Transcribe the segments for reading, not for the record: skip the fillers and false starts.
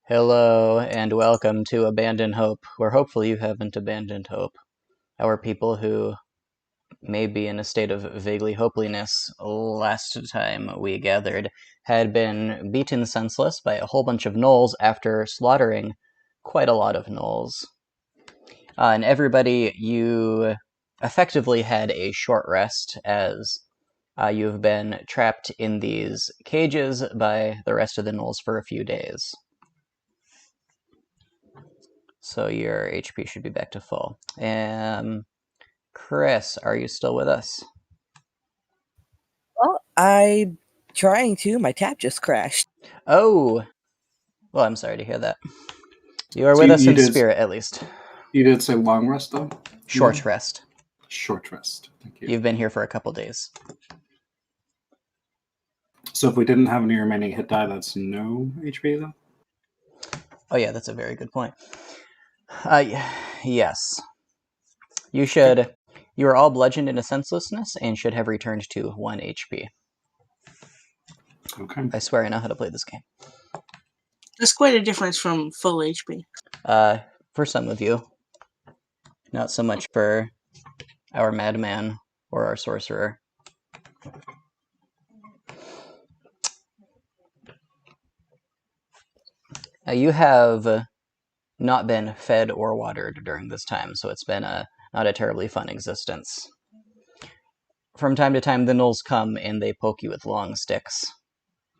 Hello and welcome to Abandon Hope, where hopefully you haven't abandoned hope. Our people who may be in a state of vaguely hopeliness last time we gathered had been beaten senseless by a whole bunch of gnolls after slaughtering quite a lot of gnolls. And everybody, you effectively had a short rest as you've been trapped in these cages by the rest of the gnolls for a few days. So your HP should be back to full. Chris, are you still with us? Well, I'm trying to. My tap just crashed. Oh! Well, I'm sorry to hear that. You are So with us you in did spirit, at least. you did say long rest though? Short rest. Short rest. Thank you. You've been here for a couple days. So if we didn't have any remaining hit die, that's no HP then? Oh yeah, that's a very good point. Yes. You are all bludgeoned into senselessness and should have returned to 1 HP. Okay. I swear I know how to play this game. There's quite a difference from full HP. For some of you. Not so much for our madman or our sorcerer. You have not been fed or watered during this time, so it's been not a terribly fun existence. From time to time, the gnolls come and they poke you with long sticks,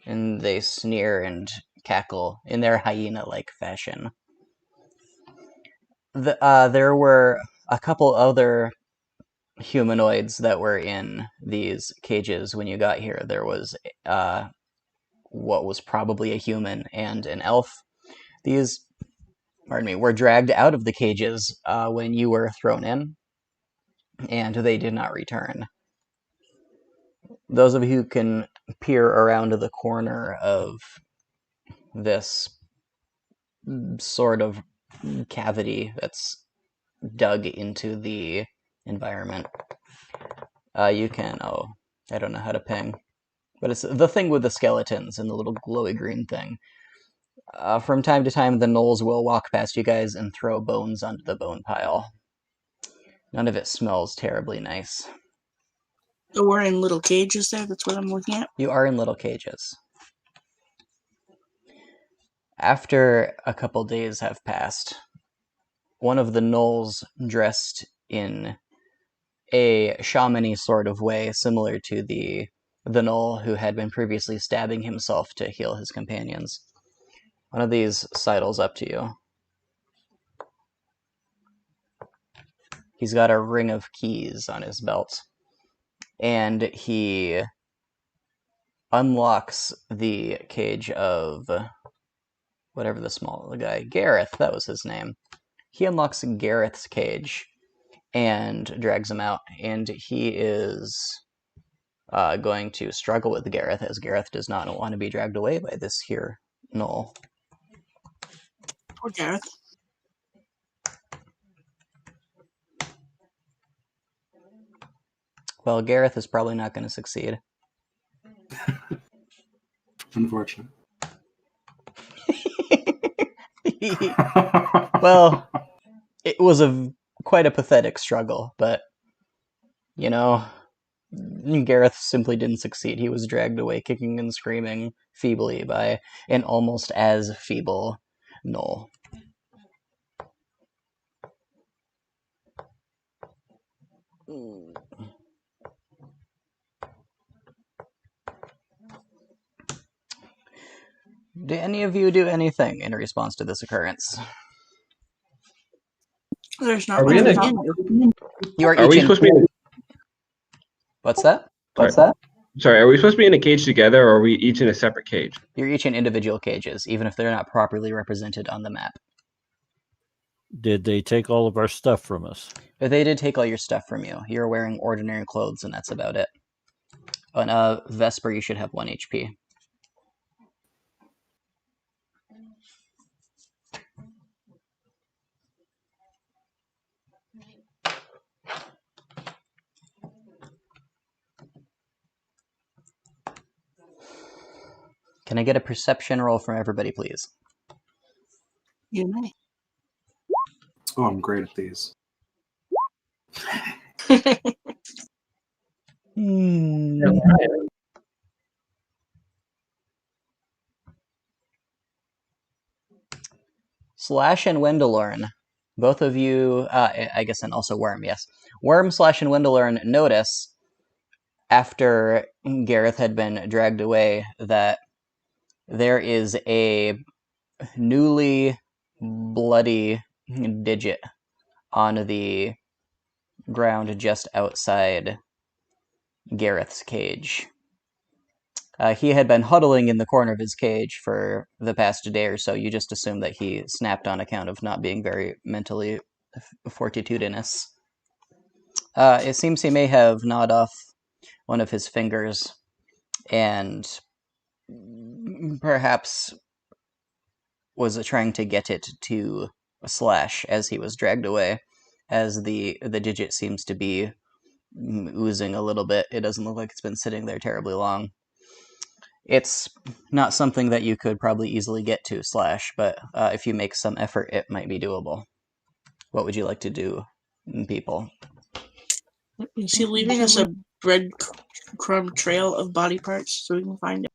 and they sneer and cackle in their hyena-like fashion. There were a couple other humanoids that were in these cages when you got here. There was what was probably a human and an elf. These were dragged out of the cages when you were thrown in, and they did not return. Those of you who can peer around the corner of this sort of cavity that's dug into the environment, you can, I don't know how to ping, but it's the thing with the skeletons and the little glowy green thing. From time to time, the gnolls will walk past you guys and throw bones onto the bone pile. None of it smells terribly nice. So we're in little cages there, that's what I'm looking at. You are in little cages. After a couple days have passed, one of the gnolls dressed in a shaman-y sort of way, similar to the gnoll who had been previously stabbing himself to heal his companions. One of these sidles up to you. He's got a ring of keys on his belt, and he unlocks the cage of whatever the guy, Gareth, that was his name. He unlocks Gareth's cage and drags him out, and he is going to struggle with Gareth, as Gareth does not want to be dragged away by this here gnoll. Poor Gareth. Well, Gareth is probably not going to succeed. Unfortunate. Well, it was quite a pathetic struggle, but, you know, Gareth simply didn't succeed. He was dragged away kicking and screaming feebly by an almost as feeble gnoll. Do any of you do anything in response to this occurrence? There's not Are we much in we a- can do. You are Are each we in... supposed to be? What's that? Sorry, are we supposed to be in a cage together, or are we each in a separate cage? You're each in individual cages, even if they're not properly represented on the map. Did they take all of our stuff from us? But they did take all your stuff from you. You're wearing ordinary clothes, and that's about it. On Vesper, you should have 1 HP. Can I get a perception roll from everybody, please? You may. Oh, I'm great at these. Hmm. Slash and Wendelorn, both of you, I guess, and also Worm, yes. Worm, Slash, and Wendelorn notice after Gareth had been dragged away that there is a newly bloody digit on the ground just outside Gareth's cage. He had been huddling in the corner of his cage for the past day or so. You just assume that he snapped on account of not being very mentally fortitudinous. It seems he may have gnawed off one of his fingers and perhaps was trying to get it to Slash as he was dragged away, as the digit seems to be oozing a little bit. It doesn't look like it's been sitting there terribly long. It's not something that you could probably easily get to, Slash, but if you make some effort, it might be doable. What would you like to do, people? Is he leaving us a breadcrumb trail of body parts so we can find it?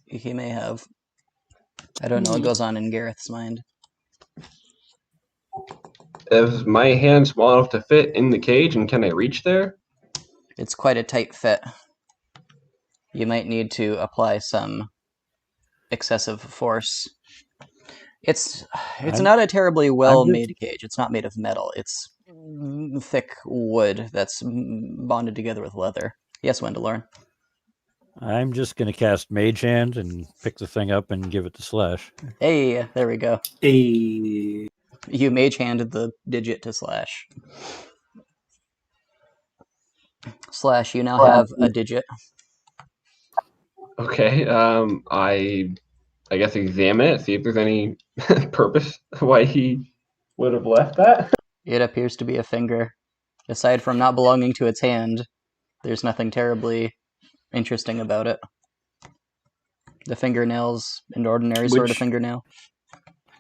He may have. I don't know what goes on in Gareth's mind. Is my hand small enough to fit in the cage, and can I reach there? It's quite a tight fit. You might need to apply some excessive force. It's not a terribly well-made cage. It's not made of metal. It's thick wood that's bonded together with leather. Yes, Wendelorn. I'm just going to cast Mage Hand and pick the thing up and give it to Slash. Hey, there we go. Hey. You mage handed the digit to Slash. Slash, you now have a digit. Okay. I guess examine it, see if there's any purpose why he would have left that. It appears to be a finger. Aside from not belonging to its hand, there's nothing terribly interesting about it. The fingernail's an ordinary sort of fingernail.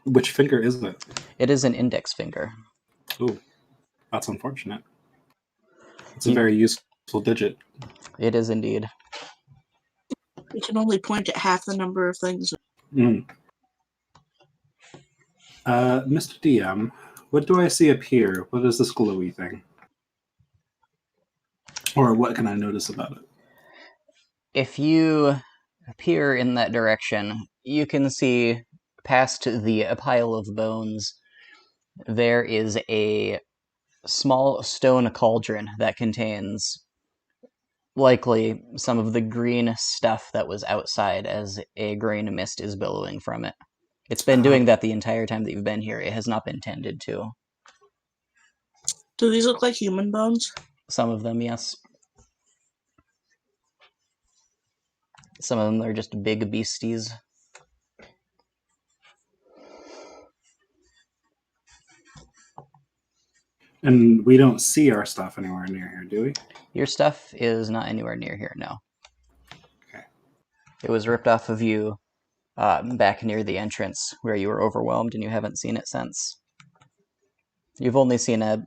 Which finger is it? It is an index finger. Oh, that's unfortunate. It's a very useful digit. It is indeed. We can only point at half the number of things. Mm. Mr. DM, what do I see up here? What is this glowy thing? Or what can I notice about it? If you peer in that direction, you can see past the pile of bones, there is a small stone cauldron that contains likely some of the green stuff that was outside as a green mist is billowing from it. It's been doing that the entire time that you've been here. It has not been tended to. Do these look like human bones? Some of them, yes. Some of them are just big beasties. And we don't see our stuff anywhere near here, do we? Your stuff is not anywhere near here, no. Okay. It was ripped off of you back near the entrance where you were overwhelmed and you haven't seen it since. You've only seen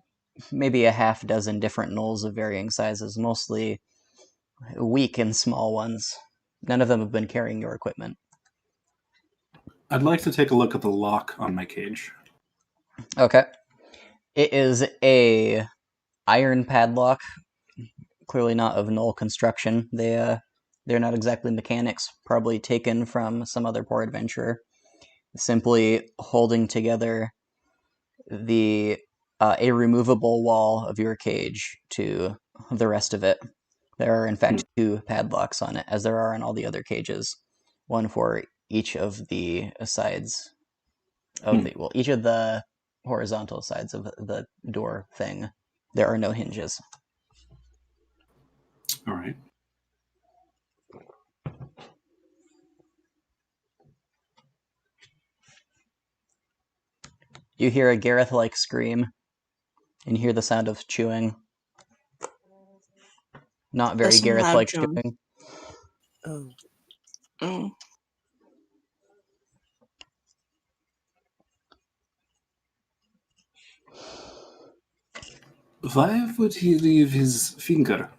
maybe a half dozen different gnolls of varying sizes, mostly weak and small ones. None of them have been carrying your equipment. I'd like to take a look at the lock on my cage. Okay. It is a iron padlock, clearly not of gnoll construction. They're not exactly mechanics, probably taken from some other poor adventurer. Simply holding together a removable wall of your cage to the rest of it. There are, in fact, two padlocks on it, as there are on all the other cages. One for each of the sides of each of the horizontal sides of the door thing. There are no hinges. All right. You hear a Gareth-like scream, and hear the sound of chewing. Not very Gareth-like chewing. Oh. Oh. Why would he leave his finger?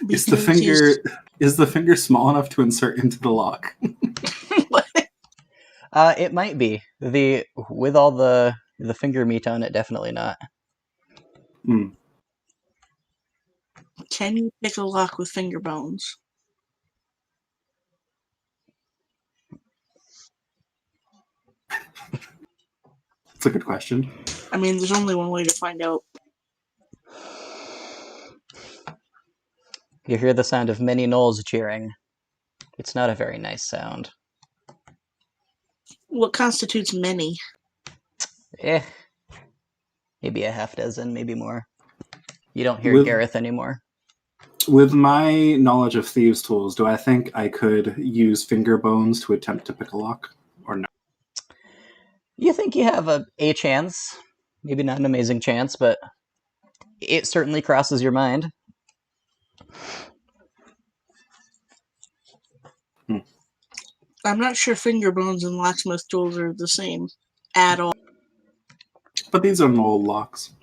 Is the Because he's- finger small enough to insert into the lock? What? It might be. With all the finger meat on it, definitely not. Hmm. Can you pick a lock with finger bones? That's a good question. I mean, there's only one way to find out. You hear the sound of many gnolls cheering. It's not a very nice sound. What constitutes many? Maybe a half dozen, maybe more. You don't hear With- Gareth anymore. With my knowledge of thieves' tools, do I think I could use finger bones to attempt to pick a lock, or no? You think you have a chance. Maybe not an amazing chance, but it certainly crosses your mind. I'm not sure finger bones and locksmith tools are the same at all. But these are old locks.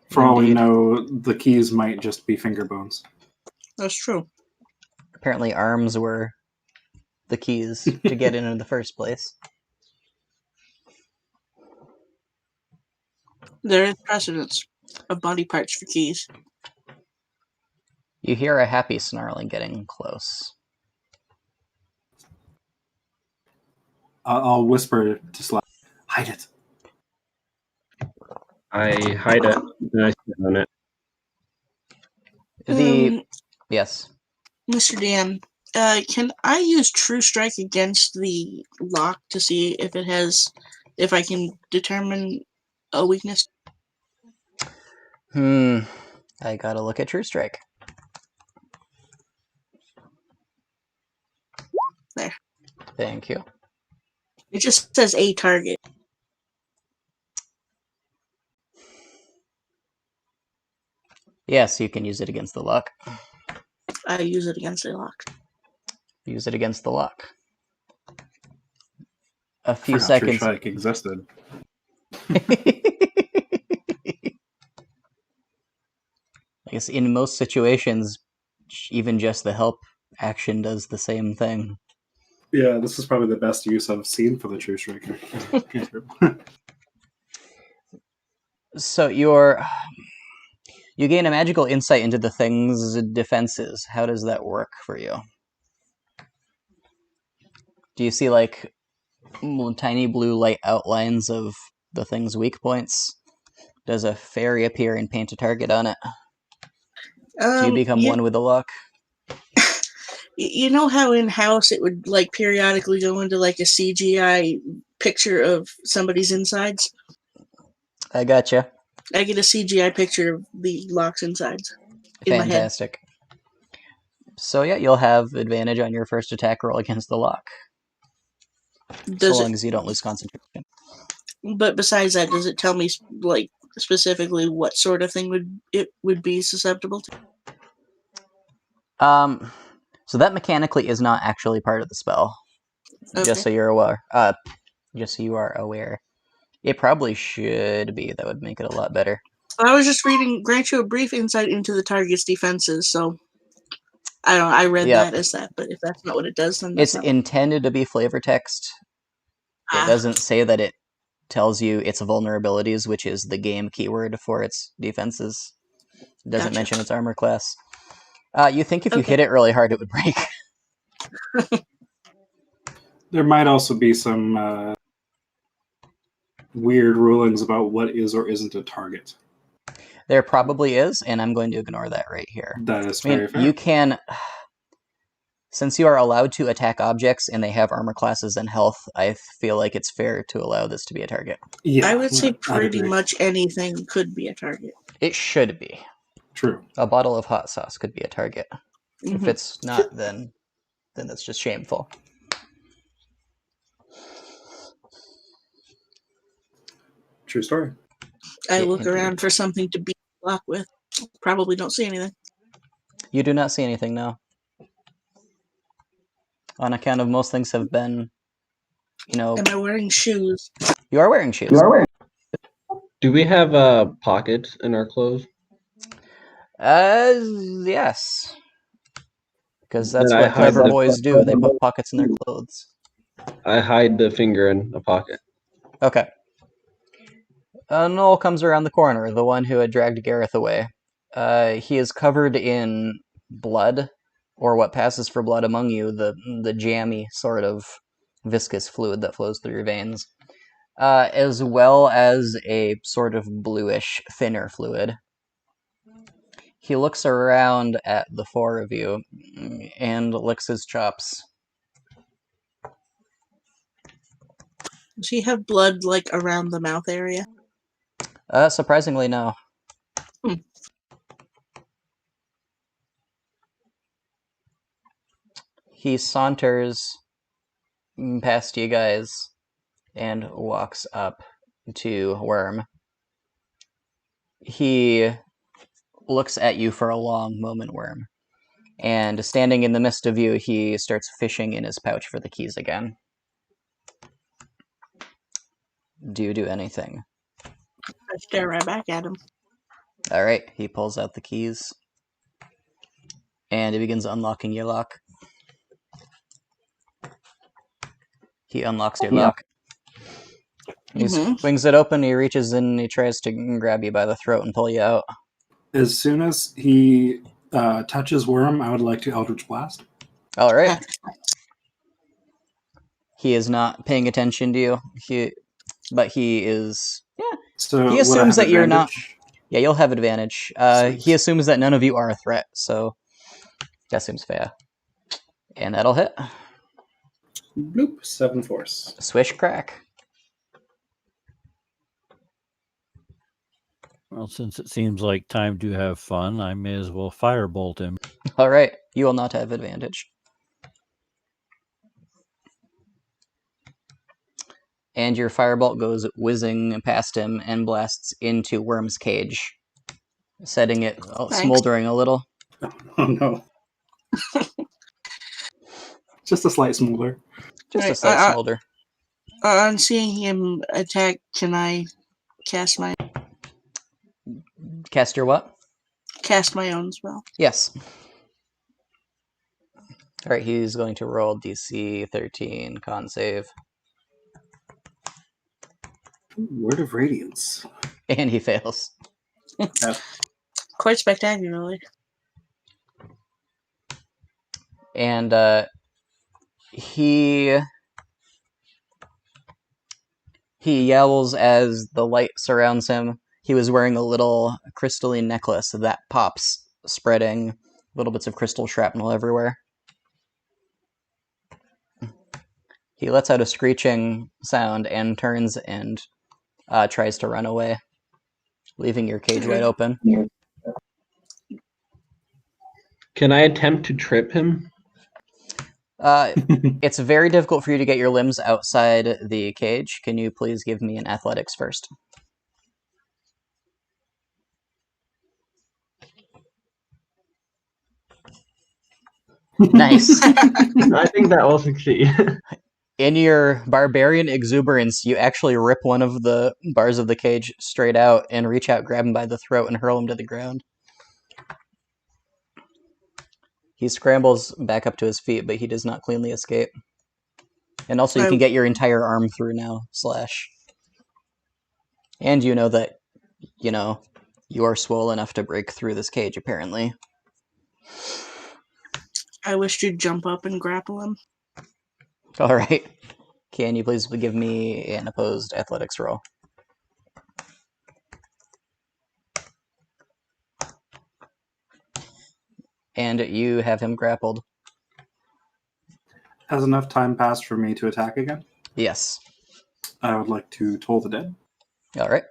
For all we Indeed. know, the keys might just be finger bones. That's true. Apparently arms were the keys to get in the first place. There is precedence of body parts for keys. You hear a happy snarling getting close. I'll whisper to Slack, hide it. I hide it and I sit on it. Yes. Mr. Dan, can I use True Strike against the lock to see if I can determine a weakness? I gotta look at True Strike. There. Thank you. It just says a target. Yes, you can use it against the lock. I use it against a lock. Use it against the lock. A I few forgot True seconds. Strike existed. I guess in most situations, even just the help action does the same thing. Yeah, this is probably the best use I've seen for the True Striker. So you gain a magical insight into the thing's defenses. How does that work for you? Do you see like tiny blue light outlines of the thing's weak points? Does a fairy appear and paint a target on it? Do you become one with the lock? You know how in House it would like periodically go into like a CGI picture of somebody's insides? I gotcha. I get a CGI picture of the lock's insides in my head. Fantastic. So yeah, you'll have advantage on your first attack roll against the lock. So long as you don't lose concentration. But besides that, does it tell me like specifically what sort of thing it would be susceptible to? So that mechanically is not actually part of the spell. Okay. Just so you're aware. Just so you are aware. It probably should be. That would make it a lot better. I was just reading, grant you a brief insight into the target's defenses, so I don't know, I read that as that, but if that's not what it does, then that's It's not intended to be flavor text. It doesn't say that it tells you its vulnerabilities, which is the game keyword for its defenses. It doesn't mention its armor class. You think if you hit it really hard, it would break. There might also be some weird rulings about what is or isn't a target. There probably is, and I'm going to ignore that right here. That is very fair. You can, since you are allowed to attack objects and they have armor classes and health, I feel like it's fair to allow this to be a target. Yeah, I would say pretty much anything could be a target. It should be. True. A bottle of hot sauce could be a target. If it's not, then that's just shameful. True story. I look around for something to beat the lock with. Probably don't see anything. You do not see anything, no. on account of most things have been, Am I wearing shoes? you are wearing shoes. Do we have pockets in our clothes? Yes. Because that's Then I what hide clever the- boys do. They put pockets in their clothes. I hide the finger in a pocket. Okay. Noel comes around the corner, the one who had dragged Gareth away. He is covered in blood, or what passes for blood among you, the jammy sort of viscous fluid that flows through your veins, as well as a sort of bluish, thinner fluid. He looks around at the four of you and licks his chops. Does he have blood like around the mouth area? Surprisingly, no. Hmm. He saunters past you guys and walks up to Worm. He looks at you for a long moment, Worm. And standing in the midst of you, he starts fishing in his pouch for the keys again. Do you do anything? I stare right back at him. Alright, he pulls out the keys. And he begins unlocking your lock. He unlocks your lock. He swings it open, he reaches in, he tries to grab you by the throat and pull you out. As soon as he touches Worm, I would like to Eldritch Blast. Alright. He is not paying attention to you, but he is... Yeah, So he would I assumes have that you're not... advantage? Yeah, you'll have advantage. He assumes that none of you are a threat, so that seems fair. And that'll hit. Bloop, 7 force. Swish crack. Well, since it seems like time to have fun, I may as well firebolt him. Alright, you will not have advantage. And your firebolt goes whizzing past him and blasts into Worm's cage, setting it smoldering a little. Oh no. Just a slight smolder. Just a Right, slight smolder. On seeing him attack, can I cast my Cast your what? own spell? Yes. Alright, he's going to roll DC 13 con save. Word of Radiance. And he fails. Quite spectacularly. And he yells as the light surrounds him. He was wearing a little crystalline necklace that pops, spreading little bits of crystal shrapnel everywhere. He lets out a screeching sound and turns and tries to run away, leaving your cage wide open. Can I attempt to trip him? It's very difficult for you to get your limbs outside the cage. Can you please give me an athletics first? Nice. I think that will succeed. In your barbarian exuberance, you actually rip one of the bars of the cage straight out and reach out, grab him by the throat, and hurl him to the ground. He scrambles back up to his feet, but he does not cleanly escape. And also, you can get your entire arm through now, Slash. And you know that, you are swole enough to break through this cage, apparently. I wish you'd jump up and grapple him. Alright. Can you please give me an opposed athletics roll? And you have him grappled. Has enough time passed for me to attack again? Yes. I would like to Toll the Dead. Alright.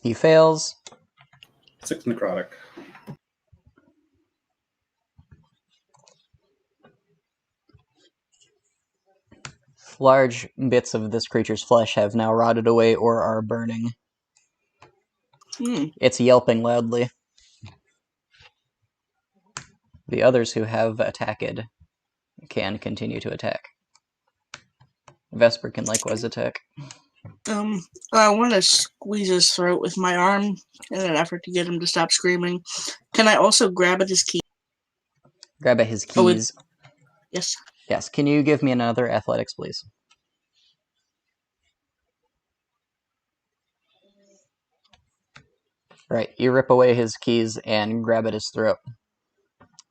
He fails. 6 necrotic. Large bits of this creature's flesh have now rotted away or are burning. It's yelping loudly. The others who have attacked can continue to attack. Vesper can likewise attack. I want to squeeze his throat with my arm in an effort to get him to stop screaming. Can I also grab at his key? Grab at his Oh, keys. Yes. Yes, can you give me another athletics, please? Right, you rip away his keys and grab at his throat.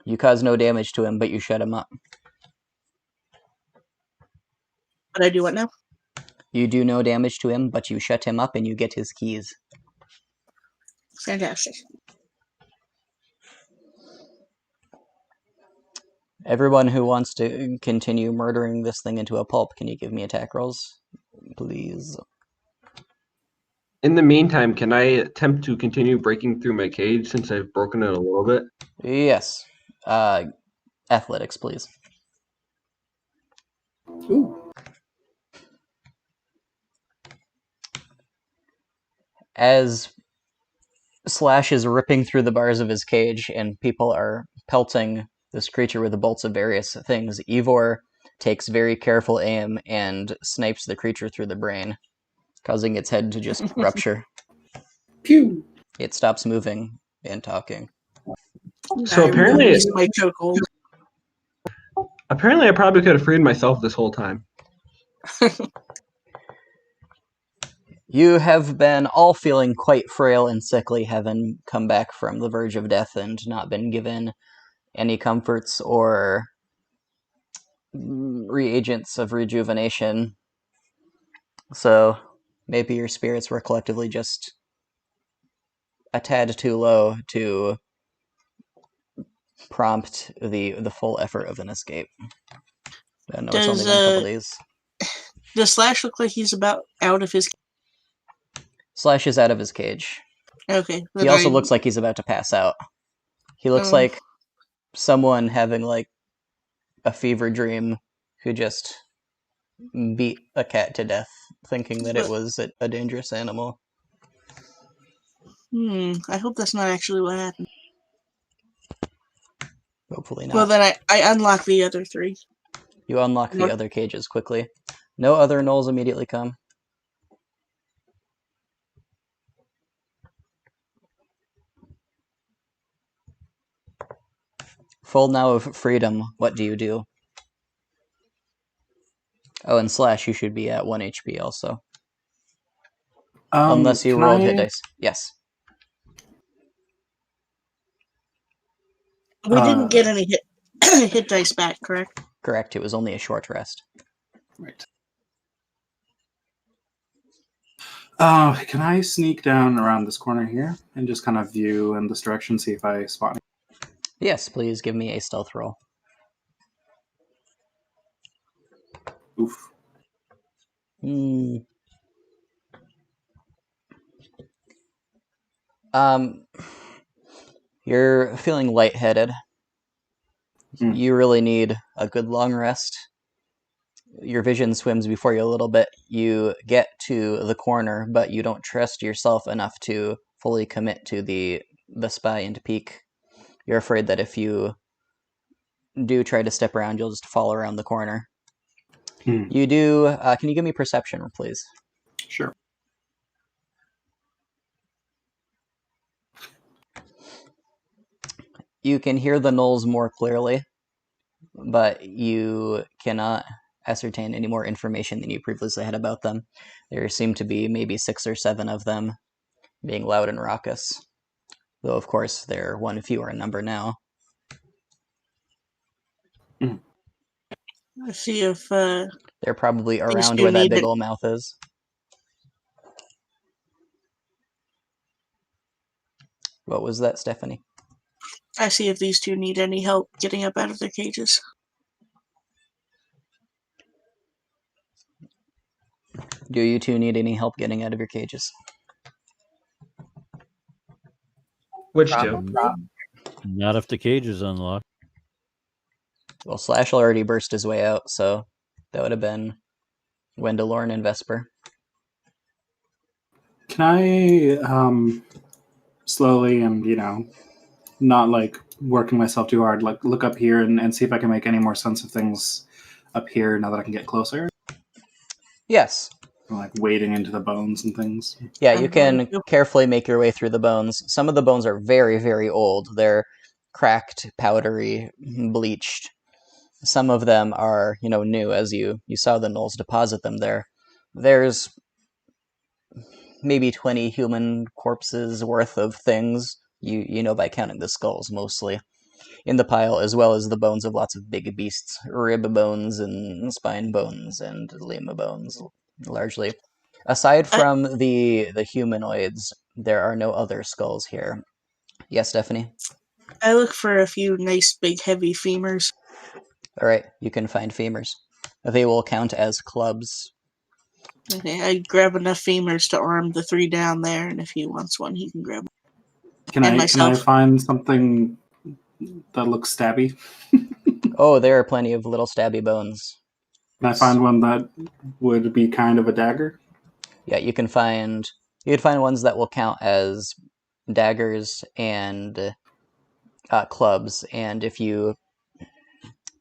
You cause no damage to him, but you shut him up. But I do what now? You do no damage to him, but you shut him up and you get his keys. Fantastic. Everyone who wants to continue murdering this thing into a pulp, can you give me attack rolls, please? In the meantime, can I attempt to continue breaking through my cage since I've broken it a little bit? Yes. Athletics, please. Ooh. As Slash is ripping through the bars of his cage and people are pelting this creature with the bolts of various things, Ivor takes very careful aim and snipes the creature through the brain, causing its head to just rupture. Pew! It stops moving and talking. So I apparently, released my chokehold. I probably could have freed myself this whole time. You have been all feeling quite frail and sickly, having come back from the verge of death and not been given any comforts or reagents of rejuvenation. So maybe your spirits were collectively just a tad too low to prompt the full effort of an escape. I know it's only been a couple days. Does Slash look like he's about out of his... Slash is out of his cage. Okay. He also looks like he's about to pass out. He looks like someone having like a fever dream who just beat a cat to death, thinking that it was a dangerous animal. I hope that's not actually what happened. Hopefully not. Well, then I unlock the other three. You unlock the other cages quickly. No other gnolls immediately come. Full now of freedom, what do you do? Oh, and Slash, you should be at 1 HP also. Unless you rolled hit dice. Yes. We didn't get any hit dice back, correct? Correct, it was only a short rest. Right. Can I sneak down around this corner here and just kind of view in this direction, see if I spot anything? Yes, please give me a stealth roll. Oof. You're feeling lightheaded. You really need a good long rest. Your vision swims before you a little bit. You get to the corner, but you don't trust yourself enough to fully commit to the spy and peek. You're afraid that if you do try to step around, you'll just fall around the corner. You do... can you give me perception, please? Sure. You can hear the gnolls more clearly, but you cannot ascertain any more information than you previously had about them. There seem to be maybe 6 or 7 of them, being loud and raucous. Though, of course, they're one fewer in number now. Let's see if... they're probably around where that big old mouth is. What was that, Stephanie? I see if these two need any help getting up out of their cages. Do you two need any help getting out of your cages? Which two? Not if the cage is unlocked. Well, Slash already burst his way out, so that would have been Wendelorn and Vesper. Can I slowly and, not like working myself too hard. Like look up here and see if I can make any more sense of things up here now that I can get closer. Yes. Like wading into the bones and things. Yeah, I'm you going can to. carefully make your way through the bones. Some of the bones are very, very old. They're cracked, powdery, bleached. Some of them are, new as you saw the gnolls deposit them there. There's maybe 20 human corpses worth of things, you know by counting the skulls mostly, in the pile, as well as the bones of lots of big beasts, rib bones and spine bones and lemur bones, largely. Aside I, from the humanoids, there are no other skulls here. Yes, Stephanie? I look for a few nice big heavy femurs. Alright, you can find femurs. They will count as clubs. Okay, I grab enough femurs to arm the 3 down there, and if he wants one, he can grab one. Can And I myself. find something that looks stabby? Oh, there are plenty of little stabby bones. Can I find one that would be kind of a dagger? Yeah, you can find ones that will count as daggers and clubs. And if you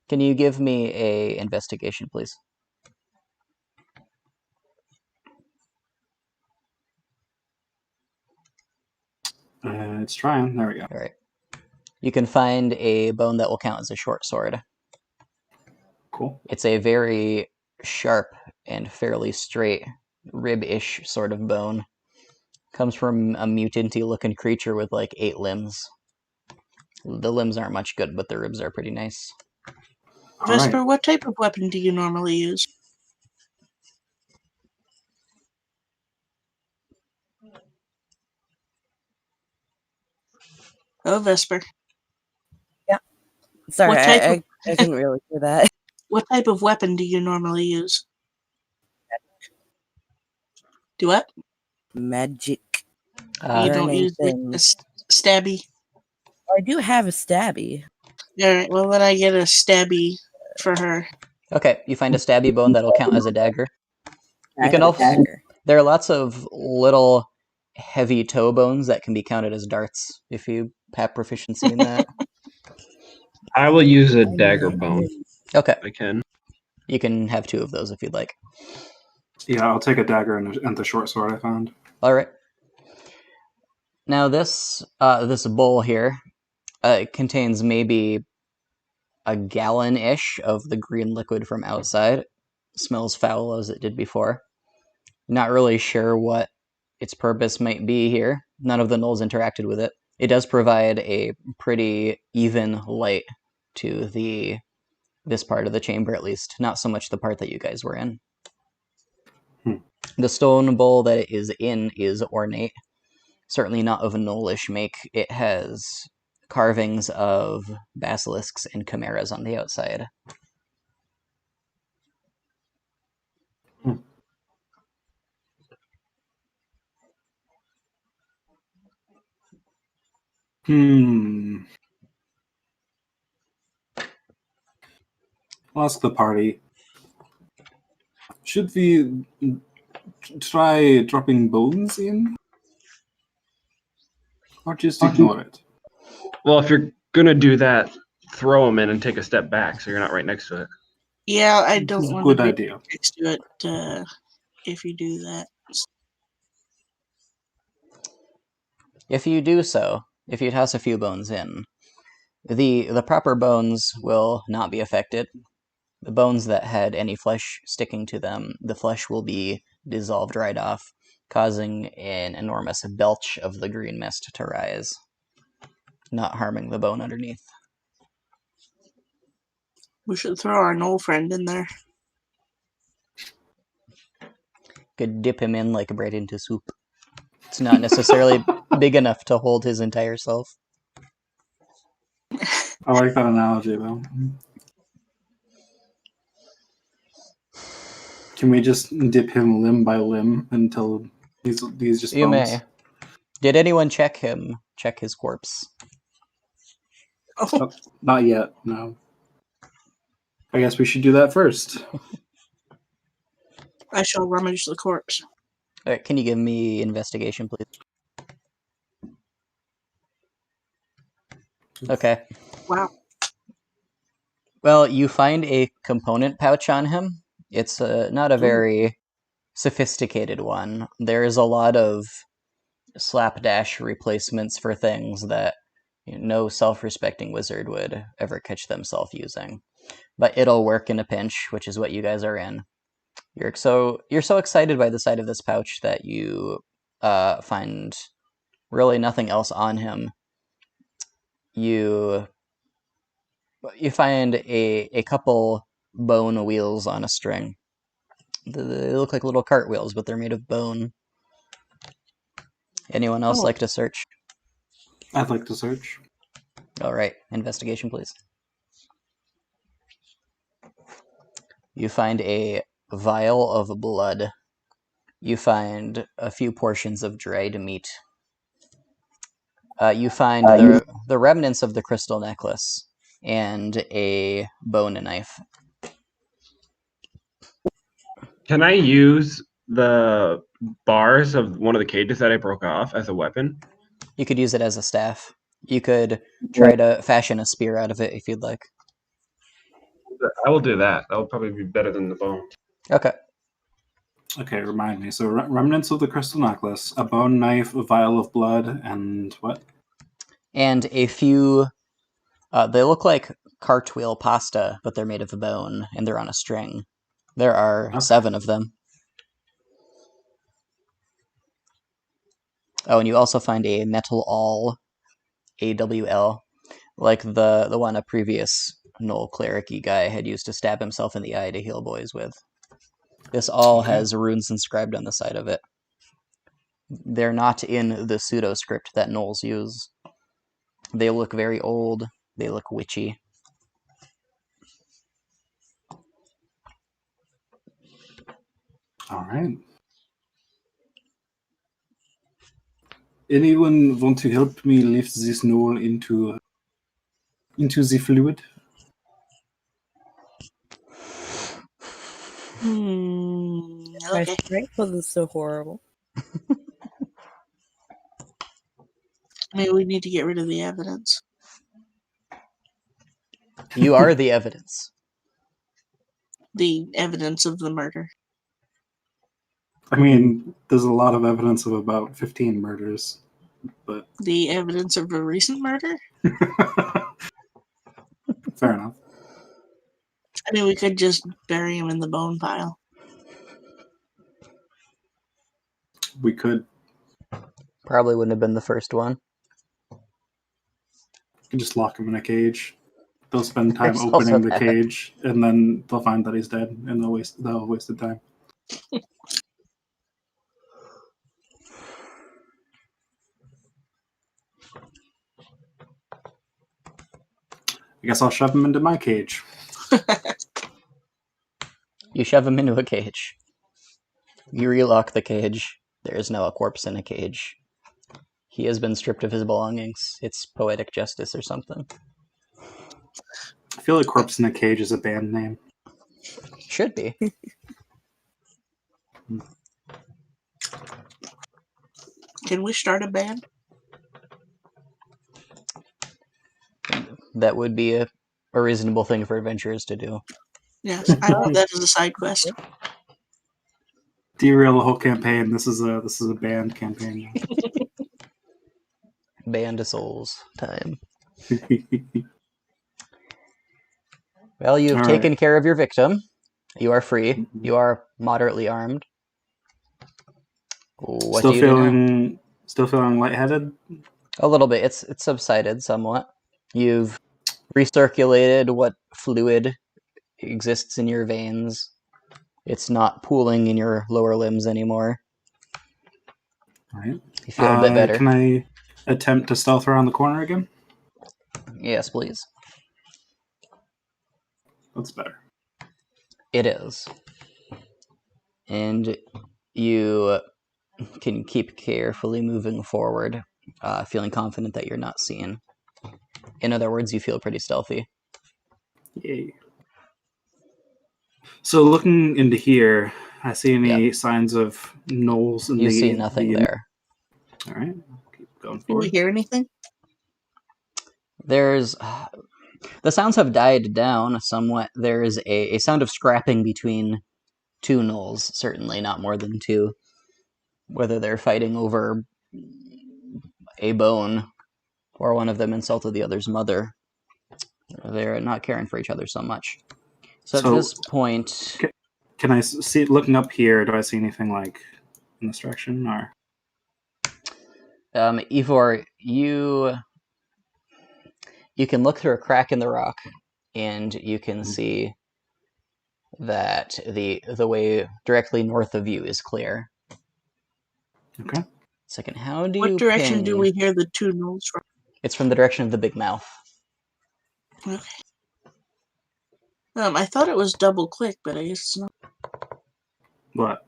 can you give me a investigation, please? It's trying. There we go. All right. You can find a bone that will count as a short sword. Cool. It's a very sharp and fairly straight rib-ish sort of bone. Comes from a mutanty looking creature with like 8 limbs. The limbs aren't much good, but the ribs are pretty nice. All Vesper, right. what type of weapon do you normally use? Oh, Vesper. Sorry, What type of I couldn't really hear that. what type of weapon do you normally use? Do what? Magic. You don't Burning use like a things. stabby. I do have a stabby. Alright, well then I get a stabby for her. Okay, you find a stabby bone that'll count as a dagger. I can have a also- dagger. There are lots of little heavy toe bones that can be counted as darts if you have proficiency in that. I will use a I dagger know. bone. Okay, I can. you can have 2 of those if you'd like. Yeah, I'll take a dagger and the short sword I found. All right. Now this bowl here contains maybe a gallon-ish of the green liquid from outside. Smells foul as it did before. Not really sure what its purpose might be here. None of the gnolls interacted with it. It does provide a pretty even light to this part of the chamber, at least. Not so much the part that you guys were in. The stone bowl that it is in is ornate. Certainly not of a gnollish make. It has carvings of basilisks and chimeras on the outside. I'll ask the party. Should we try dropping bones in? Or just ignore it? Well, if you're gonna do that, throw them in and take a step back so you're not right next to it. Yeah, I This don't is a want good to be idea. next to it if you do that. If you do so, if you toss a few bones in, the proper bones will not be affected. The bones that had any flesh sticking to them, the flesh will be dissolved right off, causing an enormous belch of the green mist to rise, not harming the bone underneath. We should throw our gnoll friend in there. Could dip him in like bread into soup. It's not necessarily big enough to hold his entire self. I like that analogy, though. Can we just dip him limb by limb until he's just You bones? may. Did anyone check his corpse? Oh, Not yet, no. I guess we should do that first. I shall rummage the corpse. All right, can you give me investigation, please? Okay. Wow. Well, you find a component pouch on him. It's not a very sophisticated one. There's a lot of slapdash replacements for things that no self-respecting wizard would ever catch themselves using. But it'll work in a pinch, which is what you guys are in. You're so excited by the sight of this pouch that you find really nothing else on him. You find a couple bone wheels on a string. They look like little cartwheels, but they're made of bone. Anyone else like to search? I'd like to search. All right, investigation, please. You find a vial of blood. You find a few portions of dried meat. You find the remnants of the crystal necklace and a bone knife. Can I use the bars of one of the cages that I broke off as a weapon? You could use it as a staff. You could try to fashion a spear out of it if you'd like. I will do that. That will probably be better than the bone. Okay. Okay, remind me. So remnants of the crystal necklace, a bone knife, a vial of blood, and what? And a few... they look like cartwheel pasta, but they're made of bone, and they're on a string. There are 7 of them. Oh, and you also find a metal awl, AWL, like the one a previous Knoll cleric-y guy had used to stab himself in the eye to heal boys with. This awl has runes inscribed on the side of it. They're not in the pseudo-script that Knolls use. They look very old. They look witchy. All right. Anyone want to help me lift this knoll into the fluid? My Okay. strength wasn't so horrible. I mean, we need to get rid of the evidence. You are the evidence. The evidence of the murder. I mean, there's a lot of evidence of about 15 murders, but The evidence of a recent murder? fair enough. I mean, we could just bury him in the bone pile. We could Probably wouldn't have been the first one. just lock him in a cage. They'll spend time There's also opening the that. cage, and then they'll find that he's dead, and they'll have wasted time. I guess I'll shove him into my cage. You shove him into a cage. You relock the cage. There is now a corpse in a cage. He has been stripped of his belongings. It's poetic justice or something. I feel like Corpse in a Cage is a band name. Should be. Can we start a band? That would be a reasonable thing for adventurers to do. Yes, I want that as a side quest. Derail the whole campaign. This is a band campaign. Band of Souls time. Well, you've All taken right. care of your victim. You are free. You are moderately armed. What do you do now? Still feeling lightheaded? A little bit. It's subsided somewhat. You've recirculated what fluid exists in your veins. It's not pooling in your lower limbs anymore. All right. You feel a bit better. Can I attempt to stealth around the corner again? Yes, please. That's better. It is. And you can keep carefully moving forward, feeling confident that you're not seen. In other words, you feel pretty stealthy. Yay. So looking into here, I see any signs of gnolls in You the... see nothing there. All right. Keep going Did we forward. hear anything? There's the sounds have died down somewhat. There is a sound of scrapping between two gnolls, certainly not more than two. Whether they're fighting over a bone or one of them insulted the other's mother, they're not caring for each other so much. So at this point, Can I see, looking up here, do I see anything like in this direction? Or Ivor, you can look through a crack in the rock, and you can see that the way directly north of you is clear. Okay. Second, how do What you direction ping? do we hear the two gnolls from? It's from the direction of the big mouth. Okay. I thought it was double click, but I guess it's not. What?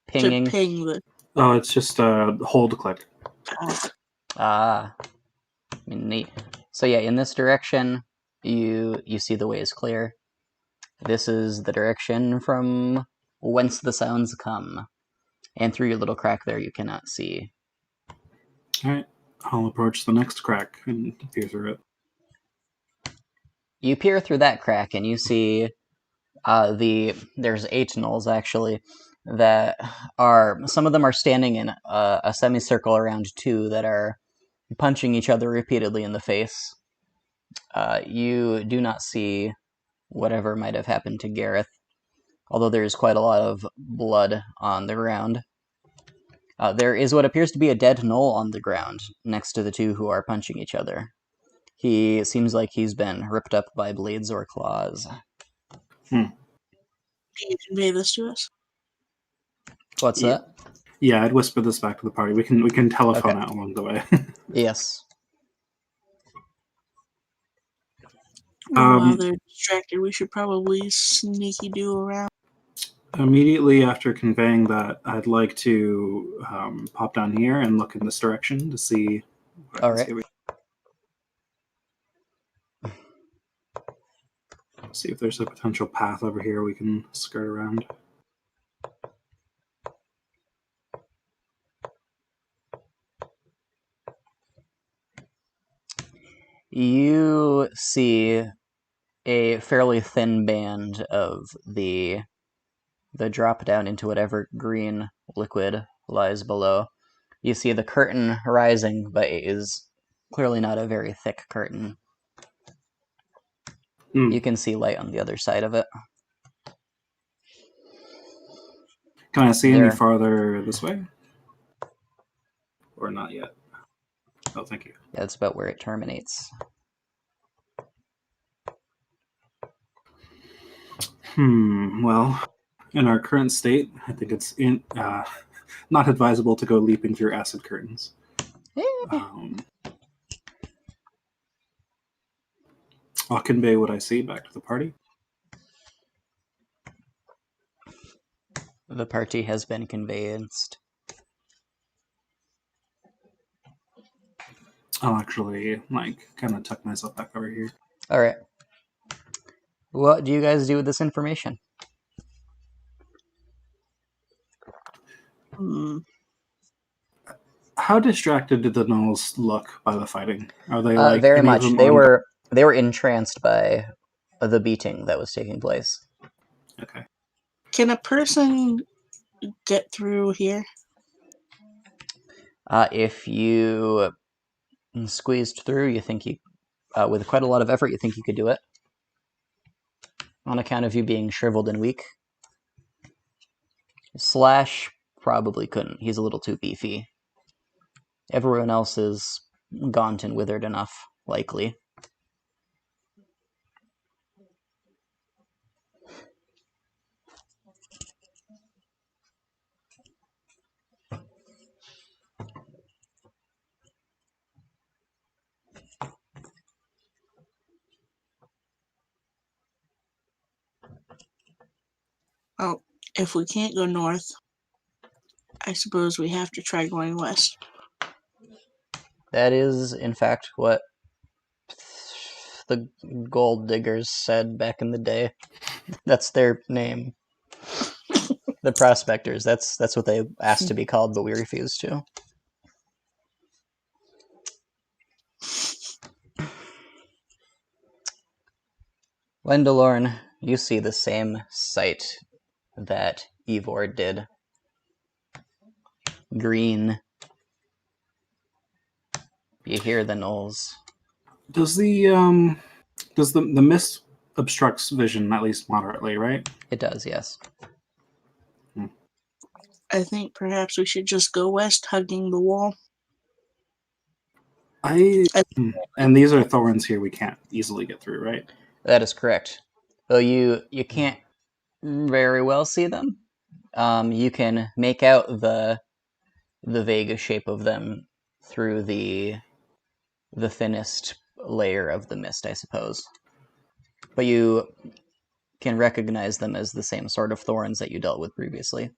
Pinging. To ping the. Oh, it's just a hold click. Ah, neat. So yeah, in this direction, you see the way is clear. This is the direction from whence the sounds come, and through your little crack there, you cannot see. All right. I'll approach the next crack and peer through it. You peer through that crack, and you see there's 8 gnolls actually that are, some of them are standing in a semicircle around 2 that are punching each other repeatedly in the face. You do not see whatever might have happened to Gareth, although there's quite a lot of blood on the ground. There is what appears to be a dead gnoll on the ground next to the 2 who are punching each other. He seems like he's been ripped up by blades or claws. Can you convey this to us? What's that? Yeah, I'd whisper this back to the party. We can telephone out along the way. Yes. While they're distracted, we should probably sneaky do around. Immediately after conveying that, I'd like to pop down here and look in this direction to see. All right. See if there's a potential path over here we can skirt around. You see a fairly thin band of the drop down into whatever green liquid lies below. You see the curtain rising, but it is clearly not a very thick curtain. You can see light on the other side of it. Can I see any farther this way? Or not yet? Oh, thank you. Yeah, that's about where it terminates. Well, in our current state, I think it's not advisable to go leaping through acid curtains. I'll convey what I see back to the party. The party has been conveyanced. I'll actually, kind of tuck myself back over here. All right. What do you guys do with this information? How distracted did the gnolls look by the fighting? Are they very much? They were entranced by the beating that was taking place. Okay. Can a person get through here? If you squeezed through, you think you, with quite a lot of effort, you think you could do it? On account of you being shriveled and weak? Slash probably couldn't. He's a little too beefy. Everyone else is gaunt and withered enough, likely. Oh, if we can't go north, I suppose we have to try going west. That is, in fact, what the gold diggers said back in the day. That's their name. The prospectors. That's what they asked to be called, but we refused to. Gwendolyn, you see the same sight that Ivor did. Green. You hear the gnolls. Does the mist obstructs vision at least moderately, right? It does, yes. I think perhaps we should just go west, hugging the wall. And these are thorns here we can't easily get through, right? That is correct. Though you can't very well see them. You can make out the vague shape of them through the thinnest layer of the mist, I suppose. But you can recognize them as the same sort of thorns that you dealt with previously.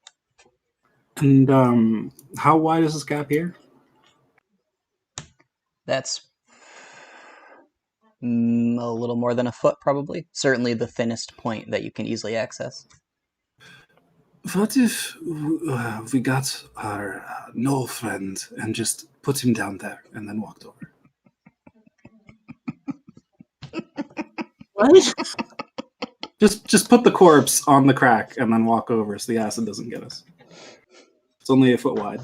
And how wide is this gap here? That's a little more than a foot, probably. Certainly the thinnest point that you can easily access. What if we got our gnoll friend and just put him down there and then walked over? What? Just put the corpse on the crack and then walk over so the acid doesn't get us. It's only a foot wide.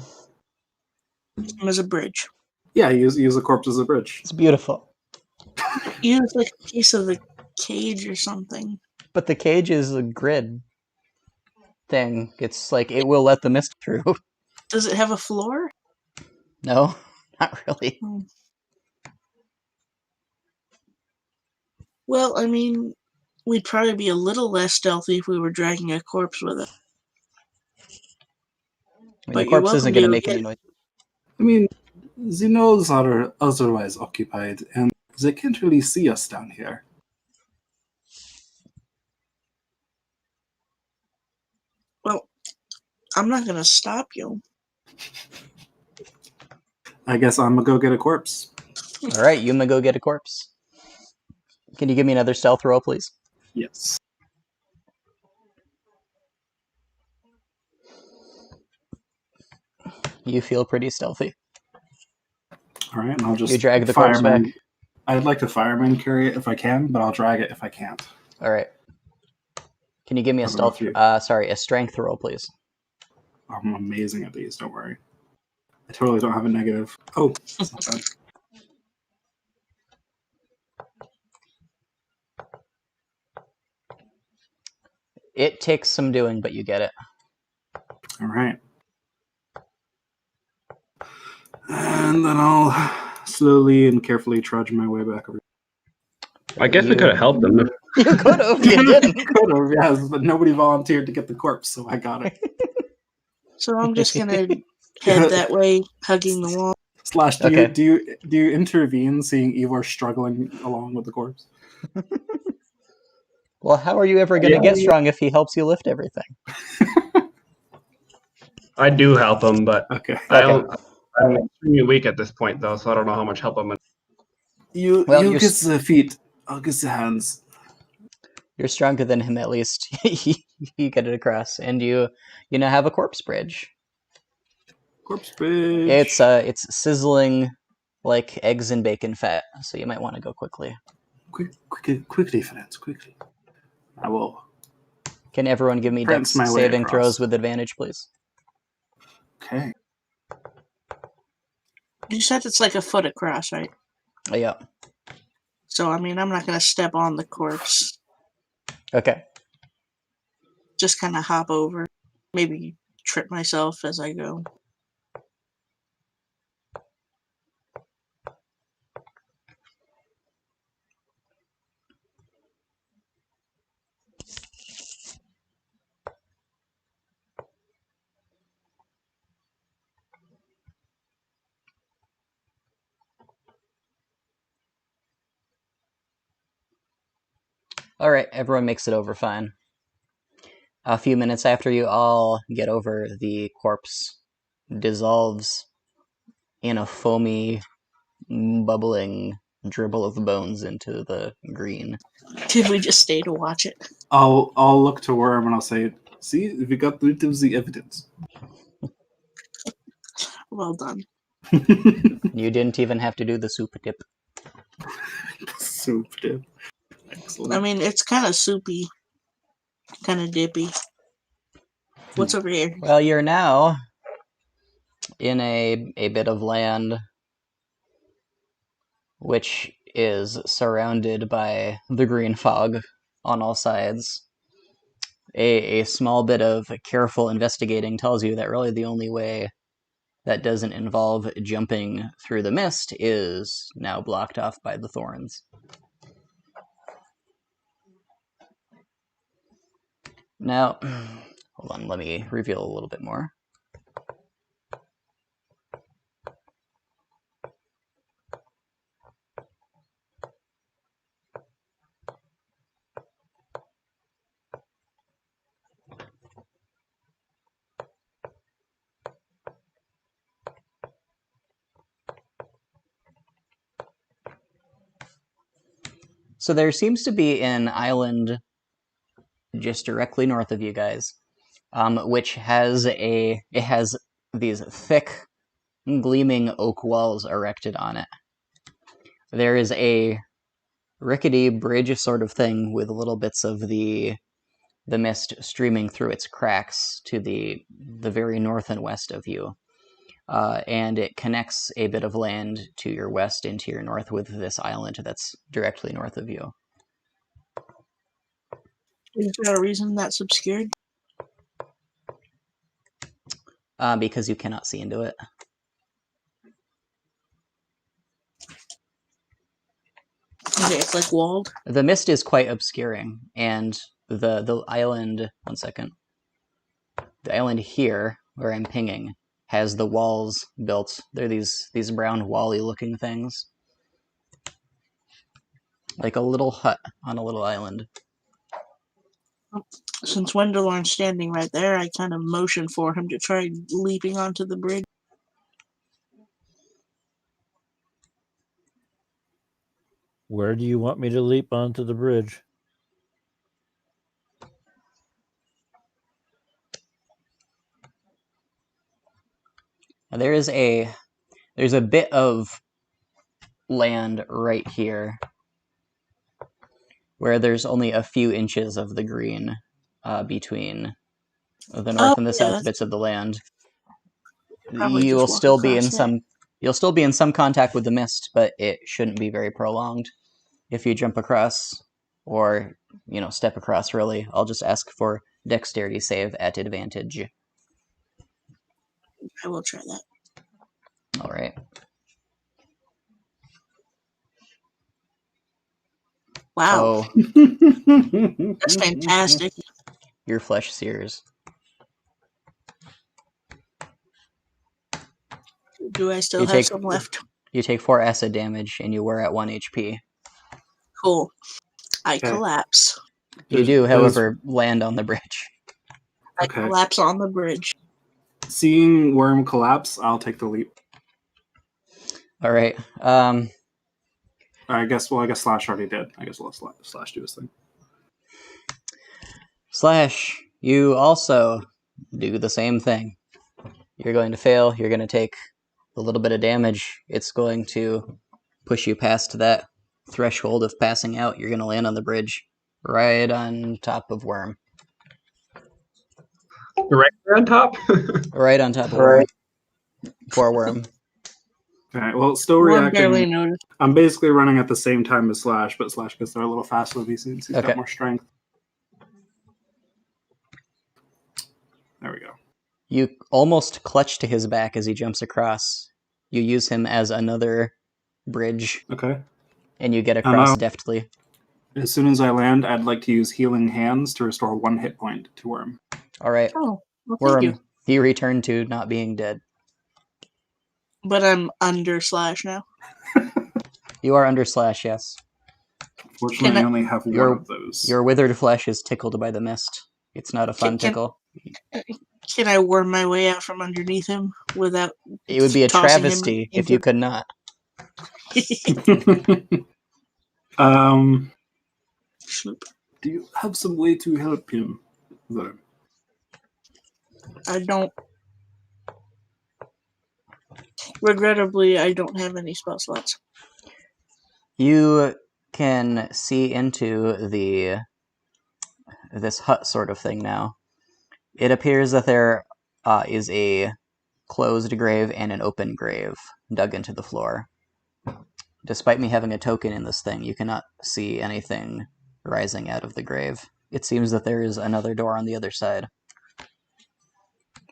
As a bridge. Yeah, use the corpse as a bridge. It's beautiful. Use like a piece of the cage or something. But the cage is a grid thing. It's like it will let the mist through. Does it have a floor? No, not really. Well, I mean, we'd probably be a little less stealthy if we were dragging a corpse with it. I mean, But the you're corpse isn't welcome going to to make get- any noise. I mean, the gnolls are otherwise occupied, and they can't really see us down here. Well, I'm not going to stop you. I guess I'm gonna go get a corpse. All right, Yuma, go get a corpse. Can you give me another stealth roll, please? Yes. You feel pretty stealthy. All right, and I'll just You drag the corpse back. I'd like to fireman carry it if I can, but I'll drag it if I can't. All right. Can you give me a How about stealth? you? A strength roll, please. I'm amazing at these. Don't worry. I totally don't have a negative. Oh, that's not bad. It takes some doing, but you get it. All right. And then I'll slowly and carefully trudge my way back over. I guess we could have helped them. You could have. You didn't. Could have, yes, but nobody volunteered to get the corpse, so I got it. So I'm just going to head that way, hugging the wall. Slash, Okay. do you intervene, seeing Ivor struggling along with the corpse? Well, how are you ever going to get strong if he helps you lift everything? I do help him, but Okay. I'm extremely weak at this point, though, so I don't know how much help I'm going to. You Well, get you're the feet. I'll get the hands. You're stronger than him, at least. You get it across, and you now have a corpse bridge. Corpse bridge. It's sizzling like eggs and bacon fat, so you might want to go quickly. Quickly, friends, quickly. I will. Can everyone give me Prance dex my way saving across. throws with advantage, please? Okay. You said it's like a foot across, right? Oh, yeah. So, I mean, I'm not going to step on the corpse. Okay. Just kind of hop over. Maybe trip myself as I go. All right, everyone makes it over fine. A few minutes after you all get over, the corpse dissolves in a foamy, bubbling dribble of bones into the green. Did we just stay to watch it? I'll look to Worm and I'll say, "See, we got rid of the evidence." Well done. You didn't even have to do the soup dip. Soup dip. Excellent. I mean, it's kind of soupy, kind of dippy. What's over here? Well, you're now in a bit of land which is surrounded by the green fog on all sides. A small bit of careful investigating tells you that really the only way that doesn't involve jumping through the mist is now blocked off by the thorns. Now, hold on, let me reveal a little bit more. So there seems to be an island just directly north of you guys, which has these thick, gleaming oak walls erected on it. There is a rickety bridge sort of thing with little bits of the mist streaming through its cracks to the very north and west of you. And it connects a bit of land to your west and to your north with this island that's directly north of you. Is there a reason that's obscured? Because you cannot see into it. Okay, it's like walled. The mist is quite obscuring, and the island... One second. The island here, where I'm pinging, has the walls built. They're these brown wally-looking things. Like a little hut on a little island. Since Wendelorn's standing right there, I kind of motion for him to try leaping onto the bridge. Where do you want me to leap onto the bridge? There's a bit of land right here where there's only a few inches of the green between the north and the south bits of the land. You will still be in you'll still be in some contact with the mist, but it shouldn't be very prolonged. If you jump across or, step across, really, I'll just ask for dexterity save at advantage. I will try that. All right. Wow, Oh, that's fantastic. your flesh sears. Do I still You have some left? You take 4 acid damage, and you were at 1 HP. Cool. I Okay. collapse. You do, however, land on the bridge. I Okay. collapse on the bridge. Seeing Worm collapse, I'll take the leap. All right. I guess Slash already did. I guess we'll let Slash do his thing. Slash, you also do the same thing. You're going to fail. You're going to take a little bit of damage. It's going to push you past that threshold of passing out. You're going to land on the bridge right on top of Worm. Right there on top? Right on top of Worm. Poor Worm. Alright, well, still One barely reacting. noticed. I'm basically running at the same time as Slash, but Slash gets there a little faster with these since he's Okay. got more strength. There we go. You almost clutch to his back as he jumps across. You use him as another bridge, Okay. and you get across Now, deftly. as soon as I land, I'd like to use Healing Hands to restore 1 hit point to Worm. All right. Oh, well, thank you. Worm, you return to not being dead. But I'm under Slash now. You are under Slash, yes. Fortunately, I only have one of those. Your withered flesh is tickled by the mist. It's not a fun tickle. Can I worm my way out from underneath him without It would be a tossing him travesty if into- you could not. Sloop. Do you have some way to help him, though? I don't. Regrettably, I don't have any spell slots. You can see into this hut sort of thing now. It appears that there is a closed grave and an open grave dug into the floor. Despite me having a token in this thing, you cannot see anything rising out of the grave. It seems that there is another door on the other side.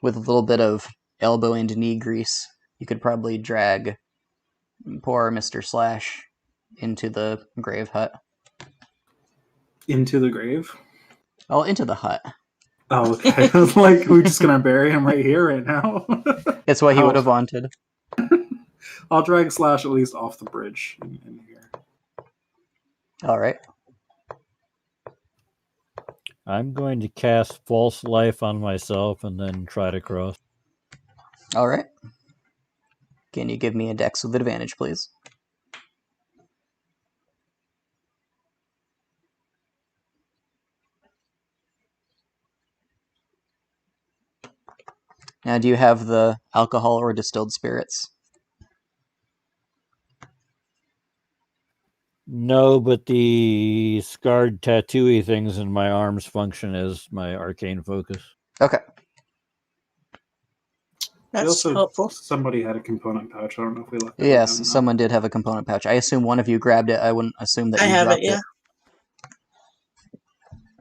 With a little bit of elbow and knee grease, you could probably drag poor Mr. Slash into the grave hut. Into the grave? Oh, into the hut. Oh, okay. I was like, we're just gonna bury him right here, right now. It's what he would have wanted. I'll drag Slash at least off the bridge in here. Alright. I'm going to cast False Life on myself and then try to cross. Alright. Can you give me a dex with advantage, please? Now, do you have the alcohol or distilled spirits? No, but the scarred tattooy things in my arms function as my arcane focus. Okay. That's helpful. Somebody had a component pouch. I don't know if we left that Yes, with them, someone did have a component pouch. I assume one of you grabbed it. I wouldn't assume that I you have dropped it,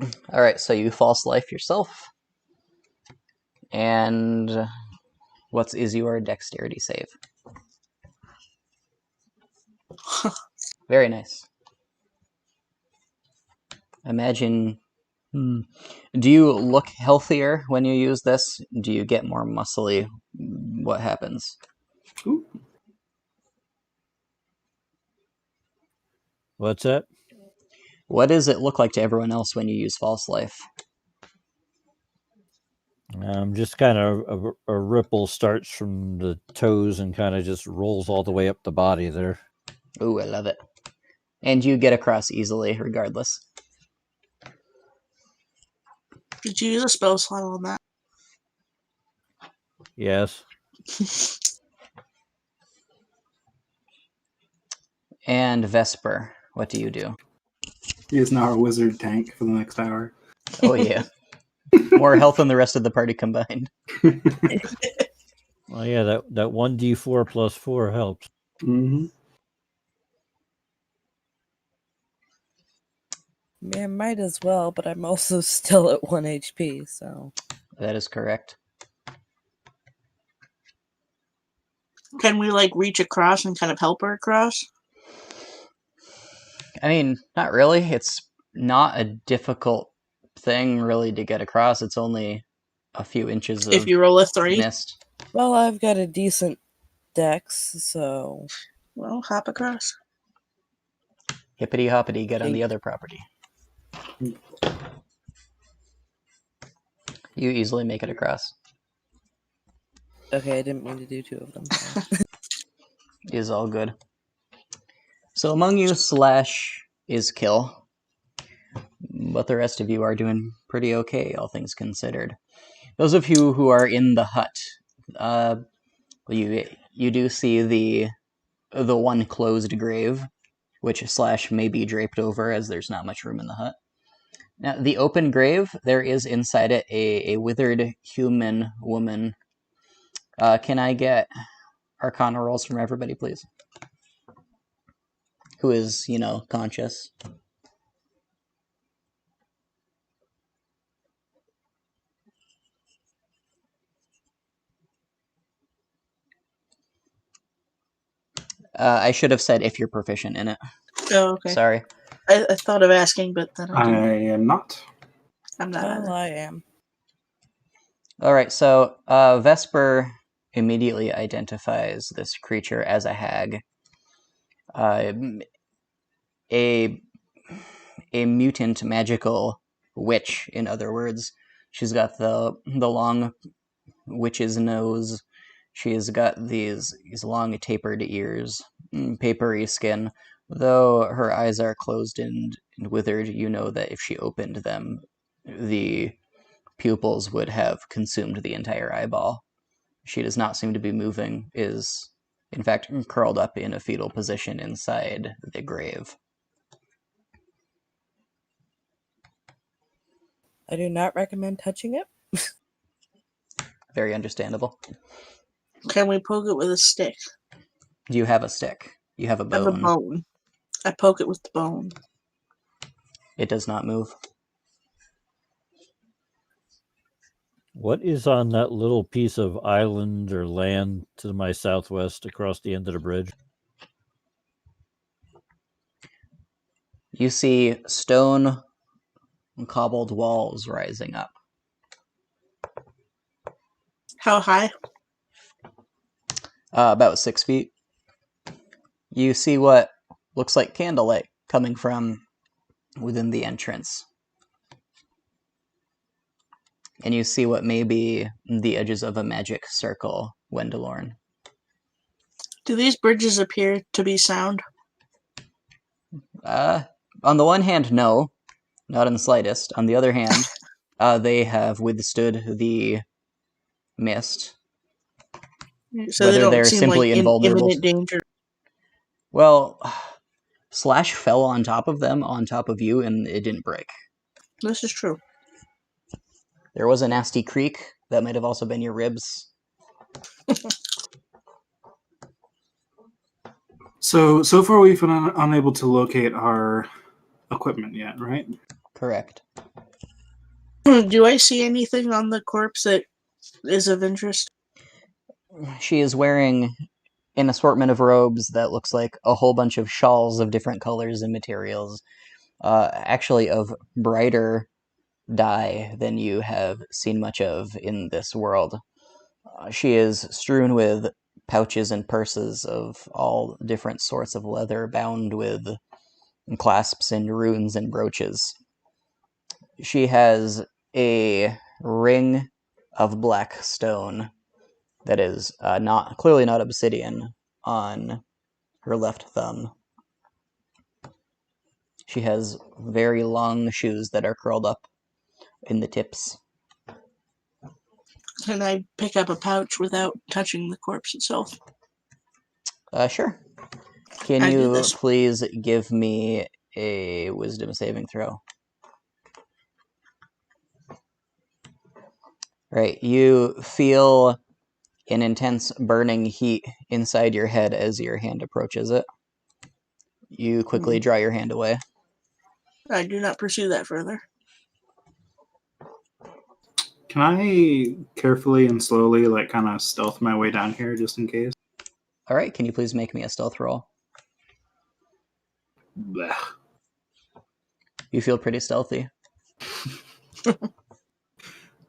yeah. Alright, so you false life yourself. And what is your dexterity save? Very nice. Imagine... Do you look healthier when you use this? Do you get more muscly? What happens? Ooh. What's that? What does it look like to everyone else when you use false life? Just kind of a ripple starts from the toes and kind of just rolls all the way up the body there. Ooh, I love it. And you get across easily, regardless. Did you use a spell slot on that? Yes. And Vesper, what do you do? He is now our wizard tank for the next hour. Oh yeah. More health than the rest of the party combined. Well, yeah, that 1d4 plus 4 helps. Mm-hmm. Yeah, might as well, but I'm also still at 1 HP, so... That is correct. Can we, like, reach across and kind of help her across? I mean, not really. It's not a difficult thing, really, to get across. It's only a few inches of If you roll a 3, mist. Well, I've got a decent dex, so... well, hop across. Hippity hoppity, get on the Eight. other property. You easily make it across. Okay, I didn't mean to do 2 of them. So. Is all good. So among you, Slash is kill. But the rest of you are doing pretty okay, all things considered. Those of you who are in the hut, you do see the one closed grave, which Slash may be draped over as there's not much room in the hut. Now, the open grave, there is inside it a withered human woman. Can I get Arcana rolls from everybody, please? Who is, conscious. I should have said if you're proficient in it. Oh, okay. Sorry. I thought of asking, but then I I didn't. am not. I'm not Well, either. I am. Alright, so Vesper immediately identifies this creature as a hag. A mutant magical witch, in other words. She's got the long witch's nose. She's got these long tapered ears, papery skin. Though her eyes are closed and withered, you know that if she opened them, the pupils would have consumed the entire eyeball. She does not seem to be moving, is in fact curled up in a fetal position inside the grave. I do not recommend touching it. Very understandable. Can we poke it with a stick? Do you have a stick? You have a I have a bone. bone. I poke it with the bone. It does not move. What is on that little piece of island or land to my southwest across the end of the bridge? You see stone and cobbled walls rising up. How high? About 6 feet. You see what looks like candlelight coming from within the entrance. And you see what may be the edges of a magic circle, Wendalorn. Do these bridges appear to be sound? On the one hand, no, not in the slightest. On the other hand, they have withstood the mist. So Whether they don't they're seem like simply in invulnerable. imminent danger. Well, Slash fell on top of them, on top of you, and it didn't break. This is true. There was a nasty creak. That might have also been your ribs. So far we've been unable to locate our equipment yet, right? Correct. Do I see anything on the corpse that is of interest? She is wearing an assortment of robes that looks like a whole bunch of shawls of different colors and materials. Actually of brighter dye than you have seen much of in this world. She is strewn with pouches and purses of all different sorts of leather bound with clasps and runes and brooches. She has a ring of black stone that is clearly not obsidian on her left thumb. She has very long shoes that are curled up in the tips. Can I pick up a pouch without touching the corpse itself? Sure. Can I do you this. please give me a wisdom saving throw? Right, you feel an intense burning heat inside your head as your hand approaches it. You quickly draw your hand away. I do not pursue that further. Can I carefully and slowly, like, kind of stealth my way down here just in case? All right, can you please make me a stealth roll? Blech. You feel pretty stealthy.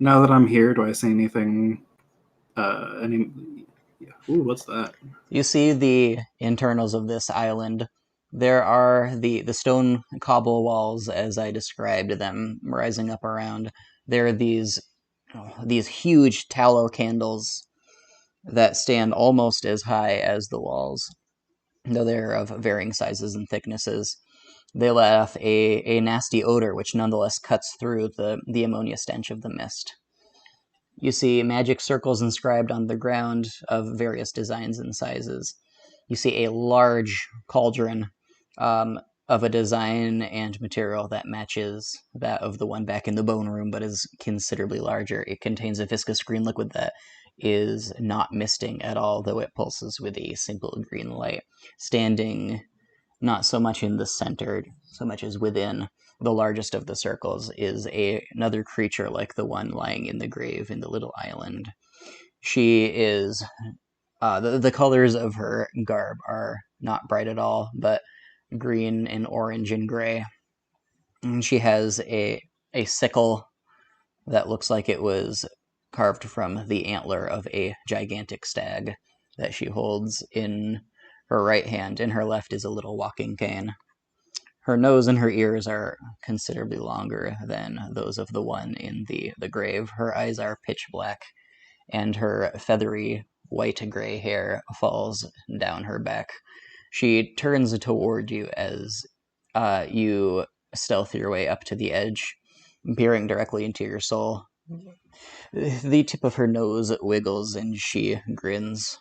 Now that I'm here, do I see anything? Ooh, what's that? You see the internals of this island. There are the stone cobble walls, as I described them, rising up around. There are these huge tallow candles that stand almost as high as the walls, though they're of varying sizes and thicknesses. They let off a nasty odor, which nonetheless cuts through the ammonia stench of the mist. You see magic circles inscribed on the ground of various designs and sizes. You see a large cauldron of a design and material that matches that of the one back in the bone room, but is considerably larger. It contains a viscous green liquid that is not misting at all, though it pulses with a simple green light, standing not so much in the center, so much as within the largest of the circles is another creature like the one lying in the grave in the little island. She is, the colors of her garb are not bright at all, but green and orange and gray. And she has a sickle that looks like it was carved from the antler of a gigantic stag that she holds in her right hand. In her left is a little walking cane. Her nose and her ears are considerably longer than those of the one in the grave. Her eyes are pitch black, and her feathery white-gray hair falls down her back. She turns toward you as you stealth your way up to the edge, peering directly into your soul. The tip of her nose wiggles and she grins.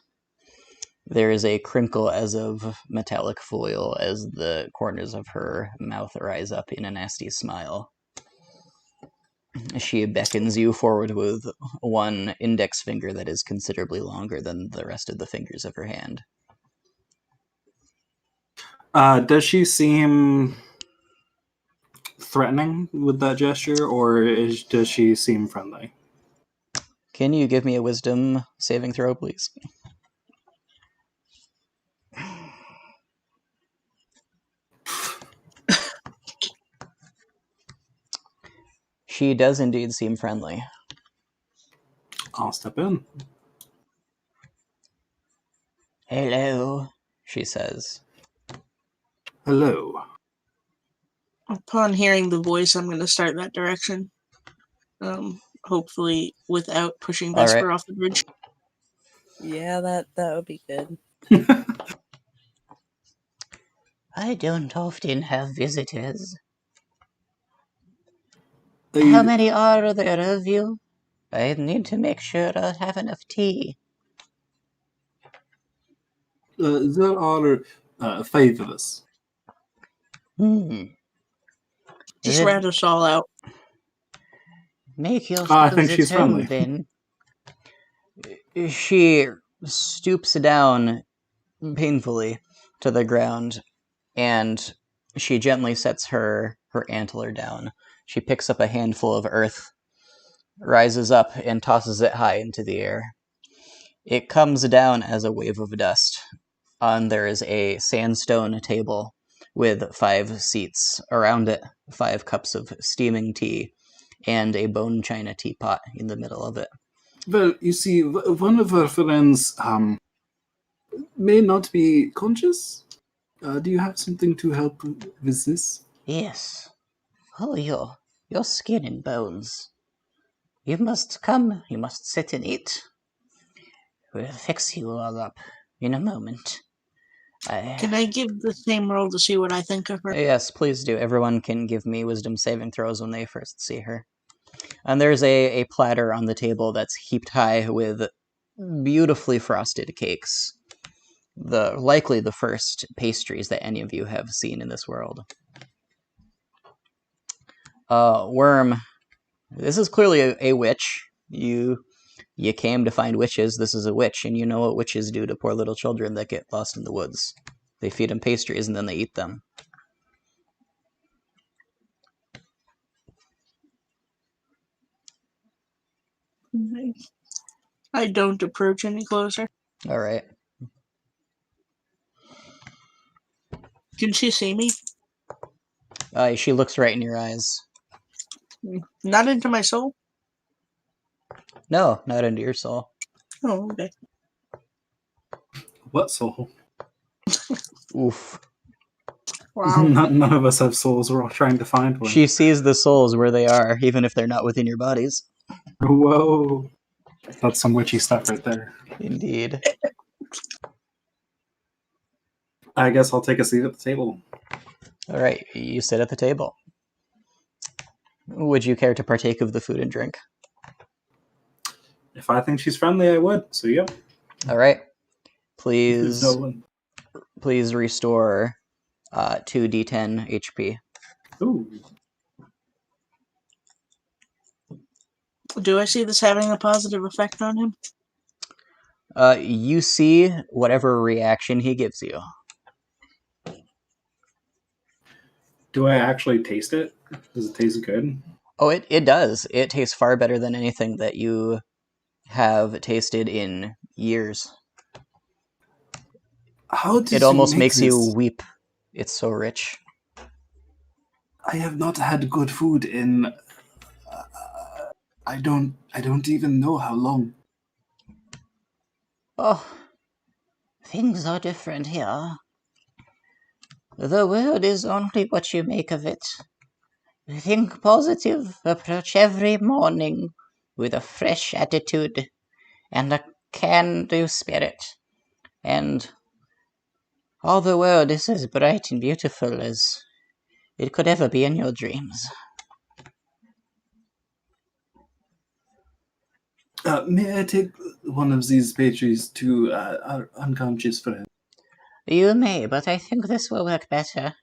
There is a crinkle as of metallic foil as the corners of her mouth rise up in a nasty smile. She beckons you forward with one index finger that is considerably longer than the rest of the fingers of her hand. Does she seem threatening with that gesture, or does she seem friendly? Can you give me a wisdom saving throw, please? She does indeed seem friendly. I'll step in. Hello, she says. Hello. Upon hearing the voice, I'm going to start that direction. Hopefully without pushing All right. Vesper off the bridge. Yeah, that would be good. I don't often have visitors. How many are there of you? I need to make sure I have enough tea. There are 5 of us. Just Then rat us all out. make yourselves I think she's at home, friendly. then. She stoops down painfully to the ground, and she gently sets her antler down. She picks up a handful of earth, rises up, and tosses it high into the air. It comes down as a wave of dust. There is a sandstone table with 5 seats. Around it, 5 cups of steaming tea, and a bone china teapot in the middle of it. Well, you see, one of our friends may not be conscious. Do you have something to help with this? Yes. Oh, your skin and bones. You must come. You must sit and eat. We'll fix you all up in a moment. Can I give the same roll to see what I think of her? Yes, please do. Everyone can give me wisdom saving throws when they first see her. And there's a platter on the table that's heaped high with beautifully frosted cakes. Likely the first pastries that any of you have seen in this world. Worm, this is clearly a witch. You came to find witches. This is a witch, and you know what witches do to poor little children that get lost in the woods. They feed them pastries and then they eat them. I don't approach any closer. All right. Can she see me? She looks right in your eyes. Not into my soul? No, not into your soul. Oh, okay. What soul? Oof. Wow. None of us have souls. We're all trying to find one. She sees the souls where they are, even if they're not within your bodies. Whoa. That's some witchy stuff right there. Indeed. I guess I'll take a seat at the table. All right, you sit at the table. Would you care to partake of the food and drink? If I think she's friendly, I would. So, yep. All right. Please, No one. please restore 2d10 HP. Ooh. Do I see this having a positive effect on him? You see whatever reaction he gives you. Do I actually taste it? Does it taste good? Oh, it does. It tastes far better than anything that you have tasted in years. How did It you almost make makes this? you weep. It's so rich. I have not had good food in. I don't even know how long. Oh, things are different here. The world is only what you make of it. Think positive, approach every morning with a fresh attitude and a can-do spirit. And all the world is as bright and beautiful as it could ever be in your dreams. May I take one of these pastries to our unconscious friend? You may, but I think this will work better.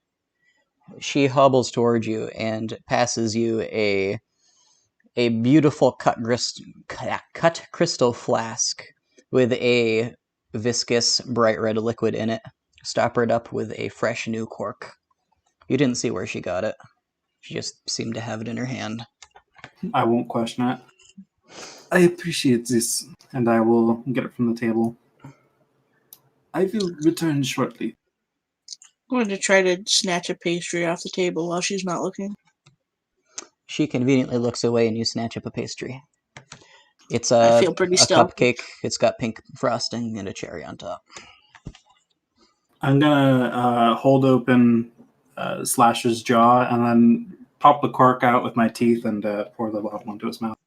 She hobbles toward you and passes you a a beautiful cut crystal flask with a viscous, bright red liquid in it, stoppered up with a fresh new cork. You didn't see where she got it. She just seemed to have it in her hand. I won't question it. I appreciate this, and I will get it from the table. I will return shortly. I'm going to try to snatch a pastry off the table while she's not looking. She conveniently looks away and you snatch up a pastry. It's I a feel pretty stealthy. cupcake. It's got pink frosting and a cherry on top. I'm gonna hold open Slasher's jaw and then pop the cork out with my teeth and pour the bottle into his mouth.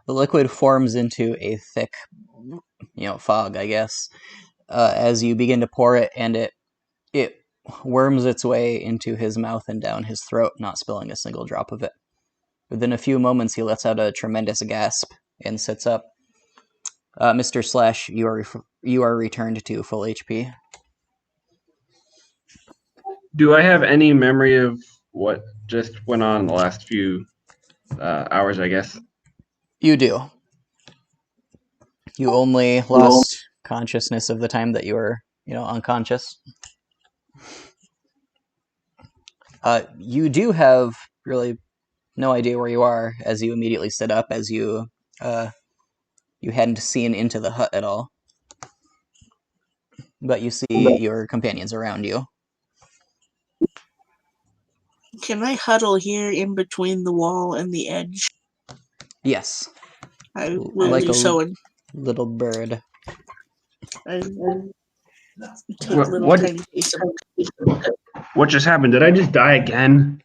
The liquid forms into a thick, fog, I guess, as you begin to pour it, and it worms its way into his mouth and down his throat, not spilling a single drop of it. Within a few moments, he lets out a tremendous gasp and sits up. Mr. Slash, you are returned to full HP. Do I have any memory of what just went on the last few hours, I guess? You do. You only lost consciousness of the time that you were, unconscious. You do have really no idea where you are as you immediately sit up, as you hadn't seen into the hut at all. But you see your companions around you. Can I huddle here in between the wall and the edge? Yes. I will Like do a so, and little bird. I take little tiny piece of. What just happened? Did I just die again?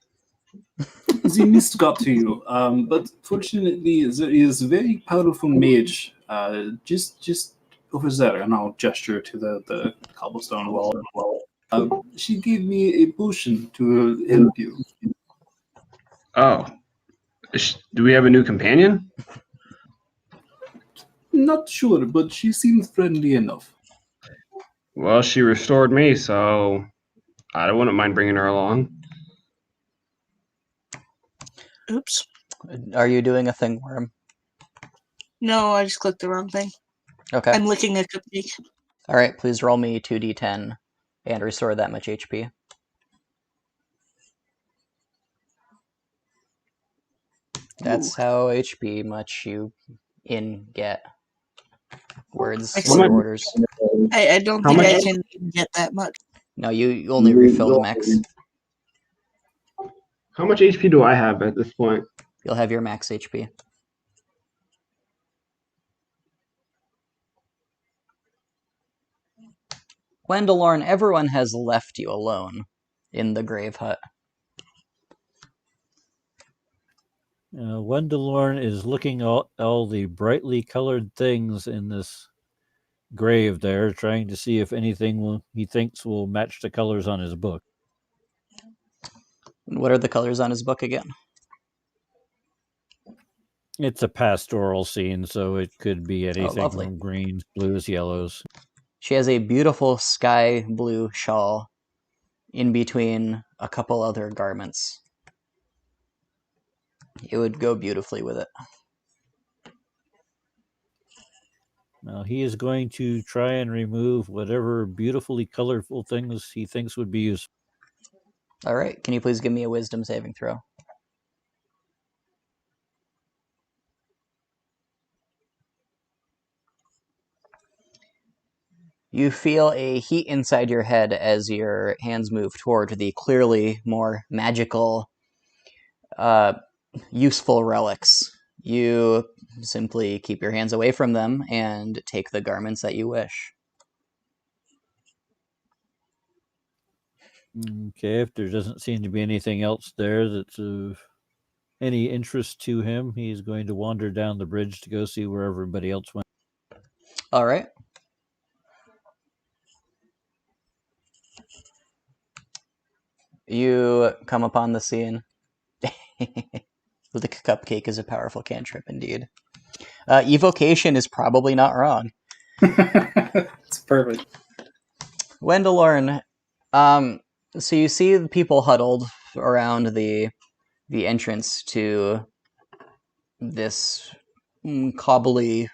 The mist got to you, but fortunately there is a very powerful mage just over there, and I'll gesture to the cobblestone wall. She gave me a potion to help you. Oh. Do we have a new companion? Not sure, but she seemed friendly enough. Well, she restored me, so I wouldn't mind bringing her along. Oops. Are you doing a thing, Worm? No, I just clicked the wrong thing. Okay. I'm licking a cupcake. Alright, please roll me 2d10 and restore that much HP. That's how HP much you get. Words or orders. I don't think I can get that much. No, you only refilled max. How much HP do I have at this point? You'll have your max HP. Gwendolyn, everyone has left you alone in the grave hut. Gwendolyn is looking at all the brightly colored things in this grave there, trying to see if anything he thinks will match the colors on his book. What are the colors on his book again? It's a pastoral scene, so it could be anything lovely. from greens, blues, yellows. She has a beautiful sky blue shawl in between a couple other garments. It would go beautifully with it. Now he is going to try and remove whatever beautifully colorful things he thinks would be useful. All right, can you please give me a wisdom saving throw? You feel a heat inside your head as your hands move toward the clearly more magical, useful relics. You simply keep your hands away from them and take the garments that you wish. Okay, if there doesn't seem to be anything else there that's of any interest to him, he's going to wander down the bridge to go see where everybody else went. All right. You come upon the scene. The cupcake is a powerful cantrip indeed. Evocation is probably not wrong. It's perfect. Gwendolyn, so you see the people huddled around the entrance to this cobbly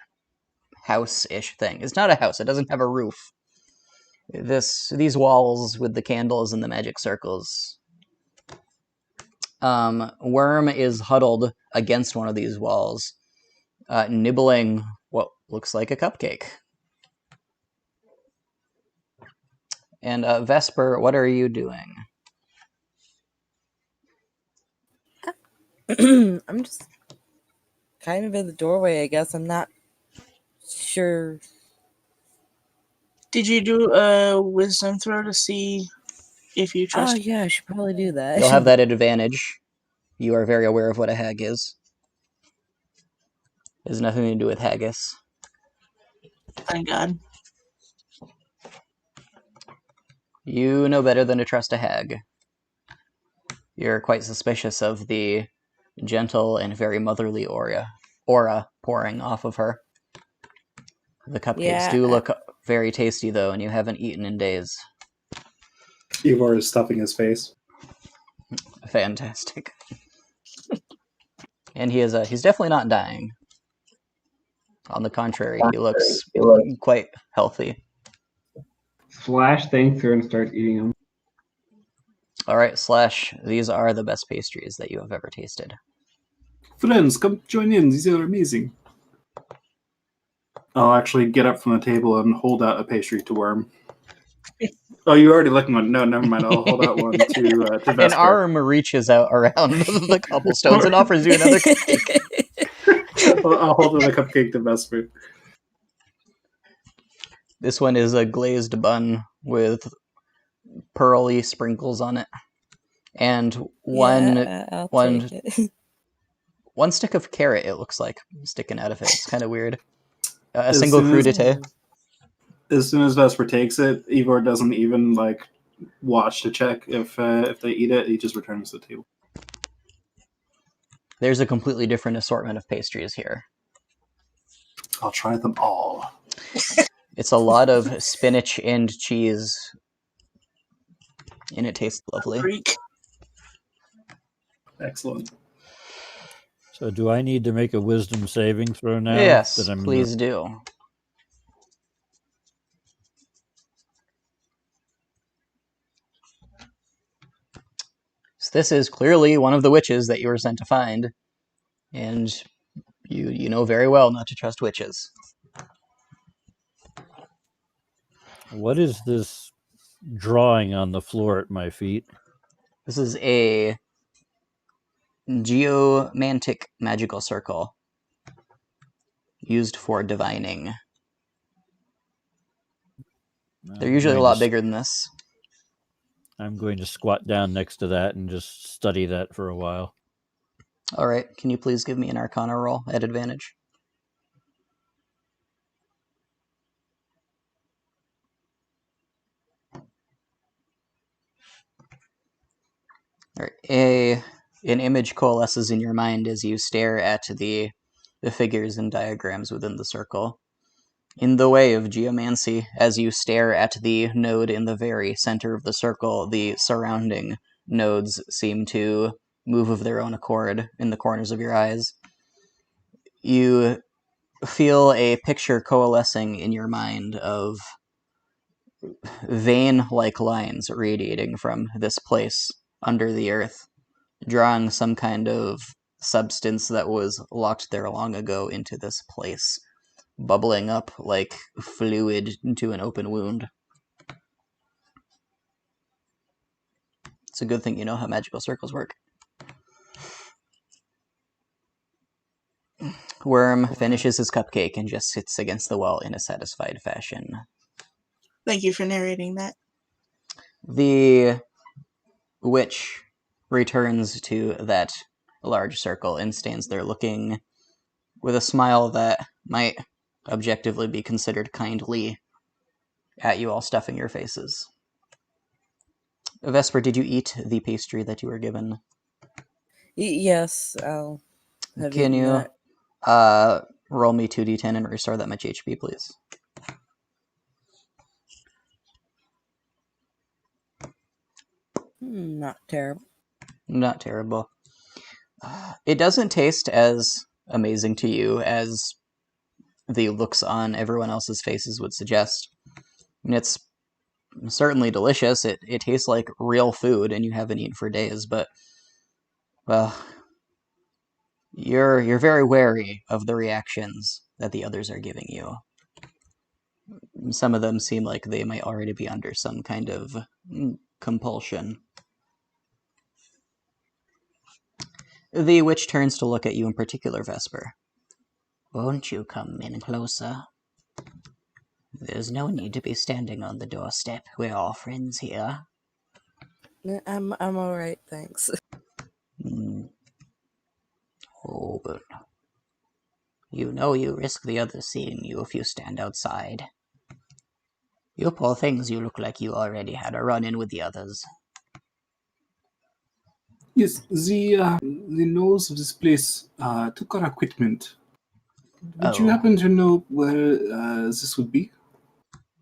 house-ish thing. It's not a house. It doesn't have a roof. These walls with the candles and the magic circles. Worm is huddled against one of these walls, nibbling what looks like a cupcake. And Vesper, what are you doing? I'm just kind of in the doorway, I guess. I'm not sure. Did you do a wisdom throw to see if you Oh, trust? yeah, I should probably do that. You'll have that advantage. You are very aware of what a hag is. It has nothing to do with haggis. Thank God. You know better than to trust a hag. You're quite suspicious of the gentle and very motherly aura pouring off of her. The cupcakes do look very tasty, though, and you haven't eaten in days. Ivor is stuffing his face. Fantastic. And he's definitely not dying. On the contrary, he looks quite healthy. Slash thanks her and starts eating them. Alright, Slash, these are the best pastries that you have ever tasted. Friends, come join in. These are amazing. I'll actually get up from the table and hold out a pastry to Worm. Oh, you already looking one? No, never mind. I'll hold out one to Vesper. An arm reaches out around the cobblestones and offers you another cupcake. I'll hold out a cupcake to Vesper. This one is a glazed bun with pearly sprinkles on it. And one stick of carrot, it looks like, sticking out of it. It's kind of weird. A single crudité. As soon as Vesper takes it, Ivor doesn't even watch to check if they eat it. He just returns to the table. There's a completely different assortment of pastries here. I'll try them all. It's a lot of spinach and cheese, and it tastes lovely. Freak. Excellent. So do I need to make a wisdom saving throw now? Yes, please do. So this is clearly one of the witches that you were sent to find, and you know very well not to trust witches. What is this drawing on the floor at my feet? This is a geomantic magical circle used for divining. They're usually a lot bigger than this. I'm going to squat down next to that and just study that for a while. All right, can you please give me an Arcana roll at advantage? All right, an image coalesces in your mind as you stare at the figures and diagrams within the circle. In the way of geomancy, as you stare at the node in the very center of the circle, the surrounding nodes seem to move of their own accord in the corners of your eyes. You feel a picture coalescing in your mind of vein-like lines radiating from this place under the earth, drawing some kind of substance that was locked there long ago into this place, bubbling up like fluid into an open wound. It's a good thing you know how magical circles work. Worm finishes his cupcake and just sits against the wall in a satisfied fashion. Thank you for narrating that. The witch returns to that large circle and stands there looking with a smile that might objectively be considered kindly at you all, stuffing your faces. Vesper, did you eat the pastry that you were given? Yes, I'll have Can eaten you that. roll me 2d10 and restore that much HP, please? Not terrible. Not terrible. It doesn't taste as amazing to you as the looks on everyone else's faces would suggest. And it's certainly delicious. It tastes like real food, and you haven't eaten for days. But well, you're very wary of the reactions that the others are giving you. Some of them seem like they might already be under some kind of compulsion. The witch turns to look at you in particular, Vesper. Won't you come in closer? There's no need to be standing on the doorstep. We're all friends here. I'm all right, thanks. Oh, but you know you risk the others seeing you if you stand outside. You poor things, you look like you already had a run-in with the others. Yes, the nose of this place took our equipment. Would you Oh, happen to know where this would be?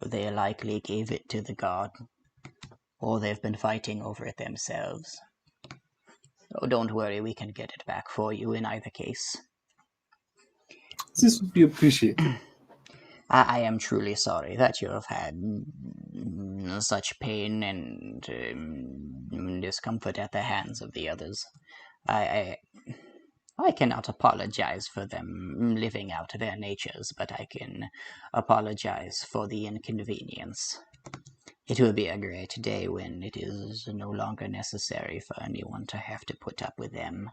they likely gave it to the guard. Or they've been fighting over it themselves. Oh, don't worry, we can get it back for you in either case. This would be appreciated. I am truly sorry that you have had such pain and discomfort at the hands of the others. I cannot apologize for them living out their natures, but I can apologize for the inconvenience. It will be a great day when it is no longer necessary for anyone to have to put up with them.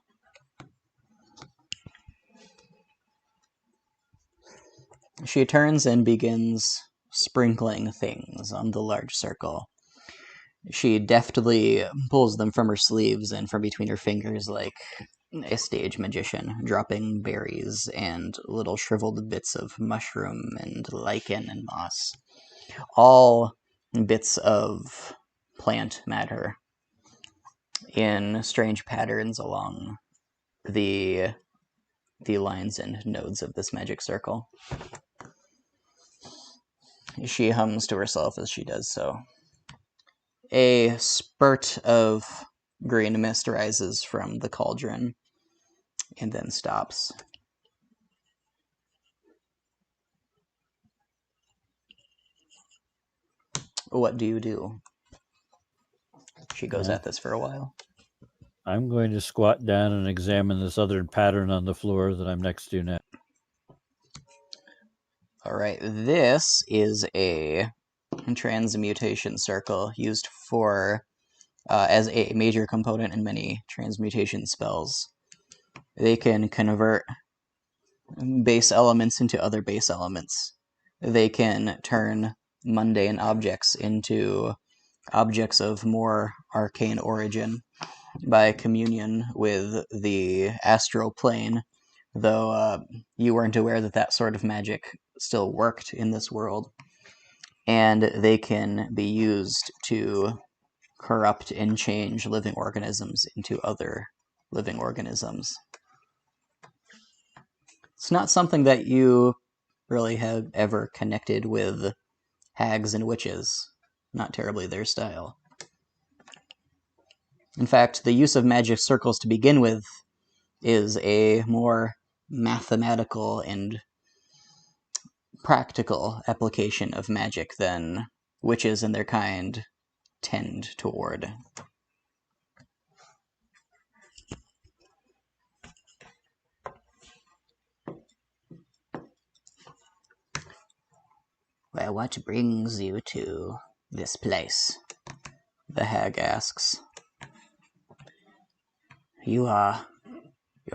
She turns and begins sprinkling things on the large circle. She deftly pulls them from her sleeves and from between her fingers like a stage magician, dropping berries and little shriveled bits of mushroom and lichen and moss. All bits of plant matter in strange patterns along the lines and nodes of this magic circle. She hums to herself as she does so. A spurt of green mist rises from the cauldron and then stops. What do you do? She goes at this for a while. I'm going to squat down and examine this other pattern on the floor that I'm next to now. Alright, this is a transmutation circle used for as a major component in many transmutation spells. They can convert base elements into other base elements. They can turn mundane objects into objects of more arcane origin by communion with the astral plane, though you weren't aware that that sort of magic still worked in this world. And they can be used to corrupt and change living organisms into other living organisms. It's not something that you really have ever connected with hags and witches. Not terribly their style. In fact, the use of magic circles to begin with is a more mathematical and practical application of magic than witches and their kind tend toward. Well, what brings you to this place? The hag asks. You're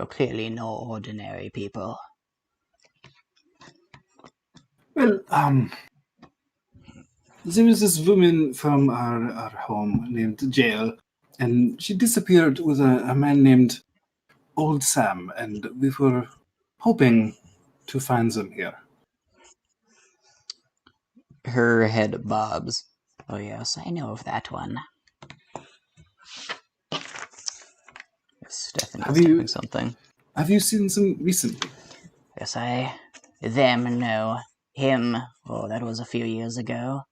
clearly no ordinary people. Well, there was this woman from our home named Jael, and she disappeared with a man named Old Sam, and we were hoping to find them here. Her head bobs. Oh yes, I know of that one. Stephanie's doing something. Have you seen them recently? Yes, them, no. Him, oh, that was a few years ago.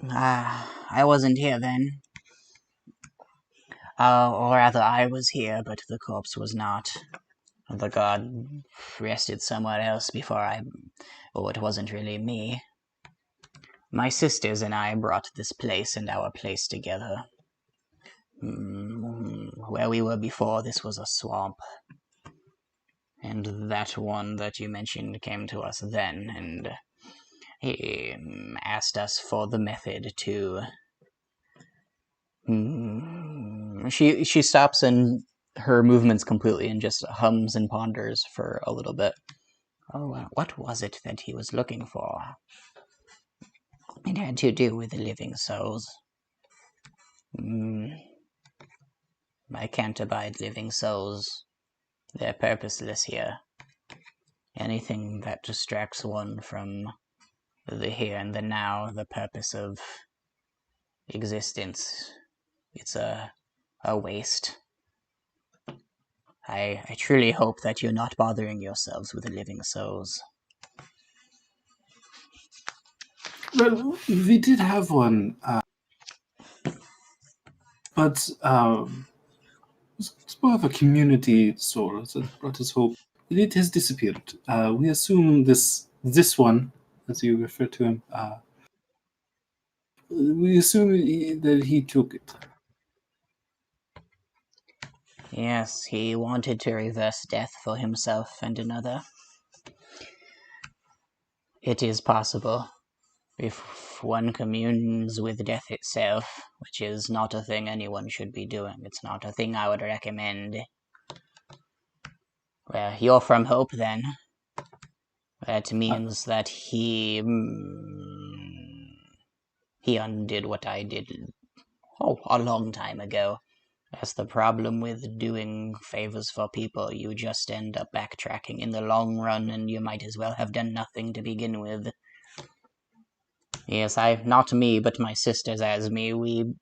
I wasn't here then. Or rather, I was here, but the corpse was not. The god rested somewhere else before oh, it wasn't really me. My sisters and I brought this place and our place together. Where we were before, this was a swamp. And that one that you mentioned came to us then, and he asked us for the method to... She stops and her movements completely and just hums and ponders for a little bit. Oh, what was it that he was looking for? It had to do with the living souls. I can't abide living souls. They're purposeless here. Anything that distracts one from the here and the now, the purpose of existence, it's a waste. I truly hope that you're not bothering yourselves with the living souls. Well, we did have one, but it's more of a community soul that brought us hope. It has disappeared. We assume this one, as you refer to him, we assume that he took it. Yes, he wanted to reverse death for himself and another. It is possible. If one communes with death itself, which is not a thing anyone should be doing, it's not a thing I would recommend. Well, you're from Hope then. That means that he undid what I did, a long time ago. That's the problem with doing favors for people. You just end up backtracking in the long run, and you might as well have done nothing to begin with. Yes, not me, but my sisters as me, we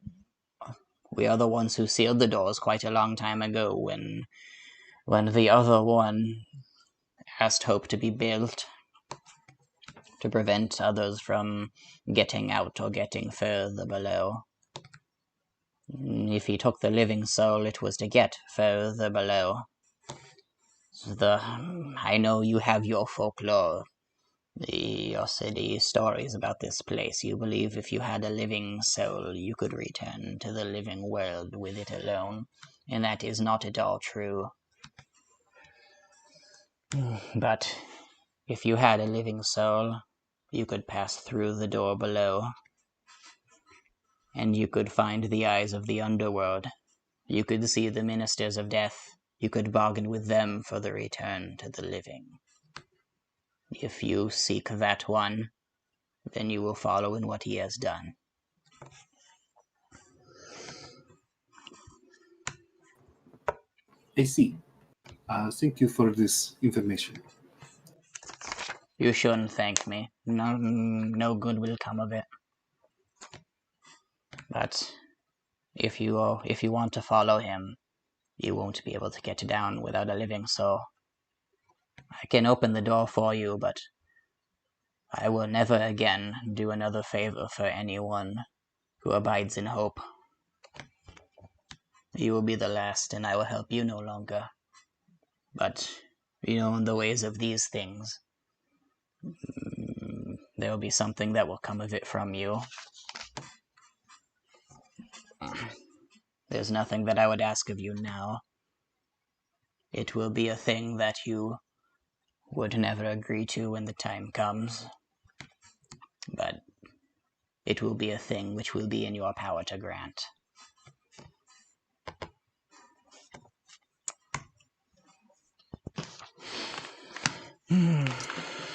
are the ones who sealed the doors quite a long time ago when the other one asked Hope to be built to prevent others from getting out or getting further below. If he took the living soul, it was to get further below. I know you have your folklore, your city stories about this place. You believe if you had a living soul, you could return to the living world with it alone, and that is not at all true. But if you had a living soul, you could pass through the door below, and you could find the eyes of the underworld. You could see the ministers of death. You could bargain with them for the return to the living. If you seek that one, then you will follow in what he has done. I see. Thank you for this information. You shouldn't thank me. No good will come of it. But if you want to follow him, you won't be able to get down without a living soul. I can open the door for you, but I will never again do another favor for anyone who abides in hope. You will be the last, and I will help you no longer. But, in the ways of these things, there will be something that will come of it from you. There's nothing that I would ask of you now. It will be a thing that you would never agree to when the time comes. But it will be a thing which will be in your power to grant.